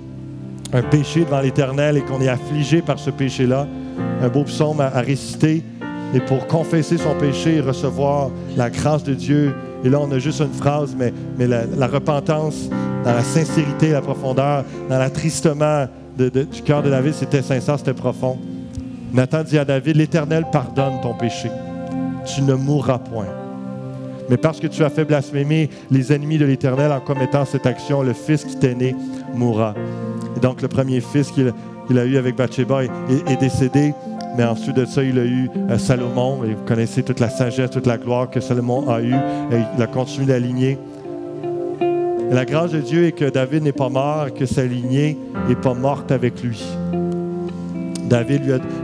un péché devant l'Éternel et qu'on est affligé par ce péché-là. Un beau psaume à réciter. Et pour confesser son péché et recevoir la grâce de Dieu. Et là, on a juste une phrase, mais la repentance, dans la sincérité, la profondeur, dans l'attristement du cœur de David, c'était sincère, c'était profond. Nathan dit à David, l'Éternel pardonne ton péché. Tu ne mourras point. Mais parce que tu as fait blasphémer les ennemis de l'Éternel en commettant cette action, le fils qui t'est né mourra. Et donc, le premier fils qu'il a eu avec Bathsheba est décédé. Mais ensuite de ça, il a eu Salomon. Et vous connaissez toute la sagesse, toute la gloire que Salomon a eue. Et il a continué la lignée. Et la grâce de Dieu est que David n'est pas mort, que sa lignée n'est pas morte avec lui.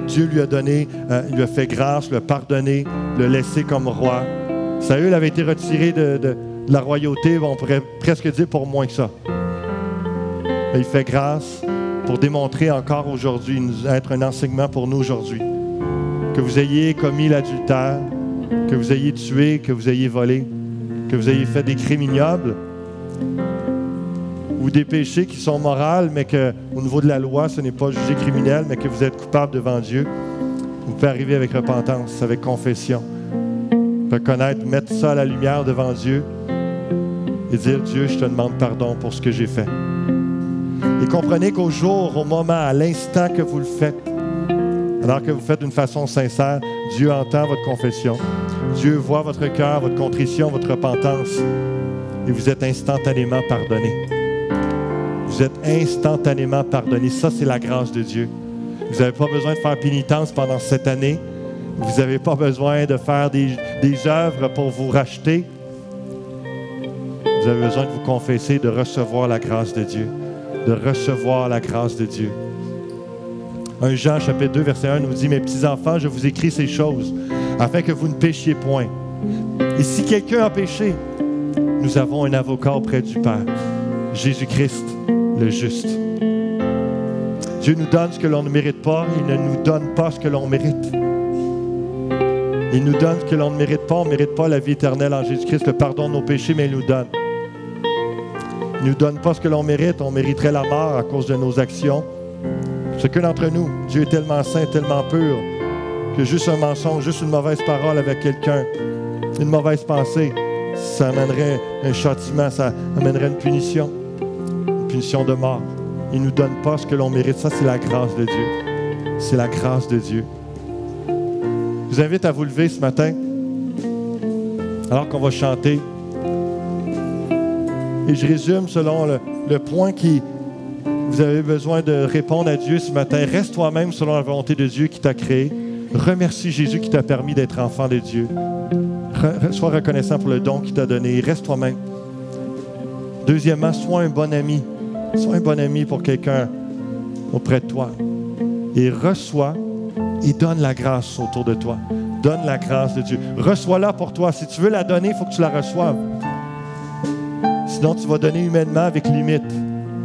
Dieu lui a donné, lui a fait grâce, lui a pardonné, l'a laissé comme roi. Saül avait été retiré de la royauté, on pourrait presque dire pour moins que ça. Mais il fait grâce pour démontrer encore aujourd'hui, être un enseignement pour nous aujourd'hui. Que vous ayez commis l'adultère, que vous ayez tué, que vous ayez volé, que vous ayez fait des crimes ignobles ou des péchés qui sont moraux, mais qu'au niveau de la loi, ce n'est pas jugé criminel, mais que vous êtes coupable devant Dieu. Vous pouvez arriver avec repentance, avec confession. Reconnaître, mettre ça à la lumière devant Dieu et dire, Dieu, je te demande pardon pour ce que j'ai fait. Et comprenez qu'au jour, au moment, à l'instant que vous le faites, alors que vous faites d'une façon sincère, Dieu entend votre confession. Dieu voit votre cœur, votre contrition, votre repentance. Et vous êtes instantanément pardonné. Vous êtes instantanément pardonné. Ça, c'est la grâce de Dieu. Vous n'avez pas besoin de faire pénitence pendant cette année. Vous n'avez pas besoin de faire des œuvres pour vous racheter. Vous avez besoin de vous confesser, de recevoir la grâce de Dieu. De recevoir la grâce de Dieu. 1 Jean, chapitre 2, verset 1 nous dit, « Mes petits-enfants, je vous écris ces choses, afin que vous ne péchiez point. Et si quelqu'un a péché, nous avons un avocat auprès du Père, Jésus-Christ, le juste. » Dieu nous donne ce que l'on ne mérite pas, il ne nous donne pas ce que l'on mérite. Il nous donne ce que l'on ne mérite pas. On ne mérite pas la vie éternelle en Jésus-Christ, le pardon de nos péchés, mais il nous donne. Il ne nous donne pas ce que l'on mérite. On mériterait la mort à cause de nos actions. Chacun d'entre nous, Dieu est tellement saint, tellement pur, que juste un mensonge, juste une mauvaise parole avec quelqu'un, une mauvaise pensée, ça amènerait un châtiment, ça amènerait une punition de mort. Il ne nous donne pas ce que l'on mérite. Ça, c'est la grâce de Dieu. C'est la grâce de Dieu. Je vous invite à vous lever ce matin, alors qu'on va chanter. Et je résume selon le point qui vous avez besoin de répondre à Dieu ce matin. Reste toi-même selon la volonté de Dieu qui t'a créé. Remercie Jésus qui t'a permis d'être enfant de Dieu. Sois reconnaissant pour le don qu'il t'a donné. Reste toi-même. Deuxièmement, sois un bon ami. Sois un bon ami pour quelqu'un auprès de toi. Et reçois et donne la grâce autour de toi. Donne la grâce de Dieu. Reçois-la pour toi. Si tu veux la donner, il faut que tu la reçoives. Sinon, tu vas donner humainement avec limite.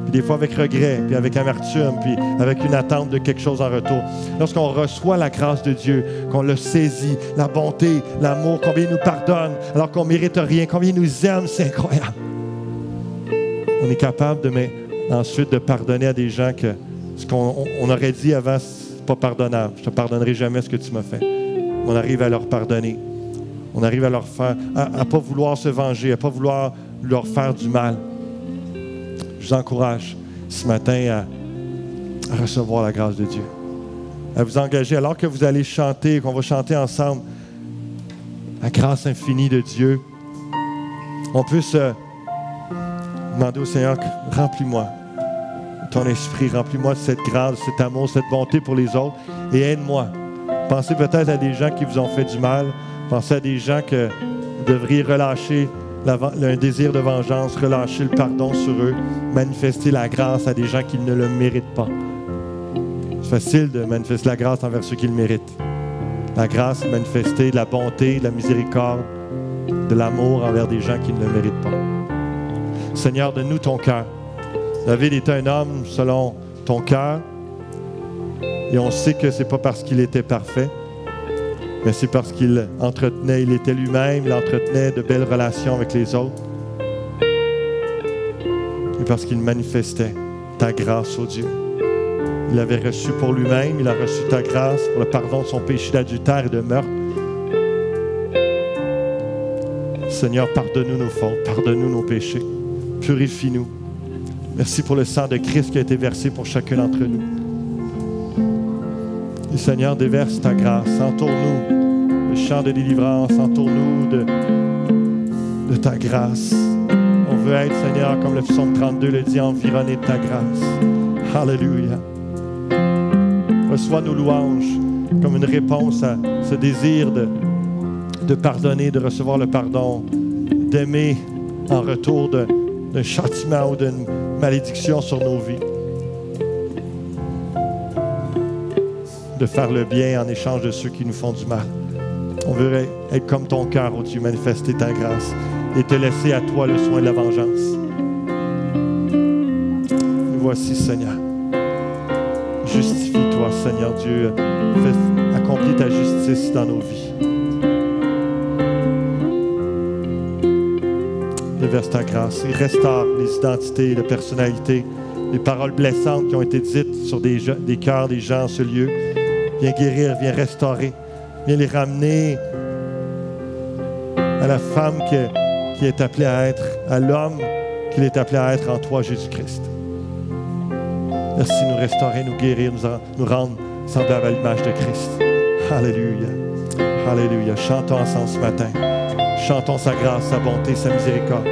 Puis des fois avec regret, puis avec amertume, puis avec une attente de quelque chose en retour. Lorsqu'on reçoit la grâce de Dieu, qu'on le saisit, la bonté, l'amour, combien il nous pardonne, alors qu'on ne mérite rien, combien il nous aime, c'est incroyable. On est capable ensuite de pardonner à des gens que ce qu'on aurait dit avant, c'est pas pardonnable. Je ne te pardonnerai jamais ce que tu m'as fait. On arrive à leur pardonner. On arrive à leur faire, à ne pas vouloir se venger, à ne pas vouloir leur faire du mal. Je vous encourage ce matin à recevoir la grâce de Dieu. À vous engager, alors que vous allez chanter, qu'on va chanter ensemble, la grâce infinie de Dieu. On peut Demandez au Seigneur, remplis-moi de ton esprit, remplis-moi de cette grâce, de cet amour, cette bonté pour les autres et aide-moi. Pensez peut-être à des gens qui vous ont fait du mal. Pensez à des gens que vous devriez relâcher un désir de vengeance, relâcher le pardon sur eux, manifester la grâce à des gens qui ne le méritent pas. C'est facile de manifester la grâce envers ceux qui le méritent. La grâce, manifester de la bonté, de la miséricorde, de l'amour envers des gens qui ne le méritent pas. Seigneur, donne-nous ton cœur. David était un homme selon ton cœur. Et on sait que ce n'est pas parce qu'il était parfait, mais c'est parce qu'il entretenait, il était lui-même, il entretenait de belles relations avec les autres. Et parce qu'il manifestait ta grâce, ô Dieu. Il l'avait reçu pour lui-même, il a reçu ta grâce pour le pardon de son péché d'adultère et de meurtre. Seigneur, pardonne-nous nos fautes, pardonne-nous nos péchés, purifie-nous. Merci pour le sang de Christ qui a été versé pour chacun d'entre nous. Et Seigneur, déverse ta grâce, entoure-nous de chants de délivrance, entoure-nous de ta grâce. On veut être, Seigneur, comme le psaume 32 le dit, environné de ta grâce. Alléluia. Reçois nos louanges comme une réponse à ce désir de pardonner, de recevoir le pardon, d'aimer en retour d'un châtiment ou d'une malédiction sur nos vies. De faire le bien en échange de ceux qui nous font du mal. On veut être comme ton cœur, ô Dieu, manifester ta grâce et te laisser à toi le soin de la vengeance. Nous voici, Seigneur. Justifie-toi, Seigneur Dieu. Accomplis ta justice dans nos vies. Déverse ta grâce et restaure les identités, les personnalités, les paroles blessantes qui ont été dites sur des cœurs des gens en ce lieu. Viens guérir, viens restaurer, viens les ramener à la femme qui est appelée à être, à l'homme qu'il est appelé à être en toi, Jésus-Christ. Merci de nous restaurer, nous guérir, nous rendre semblables à l'image de Christ. Alléluia. Alléluia. Chantons ensemble ce matin. Chantons sa grâce, sa bonté, sa miséricorde.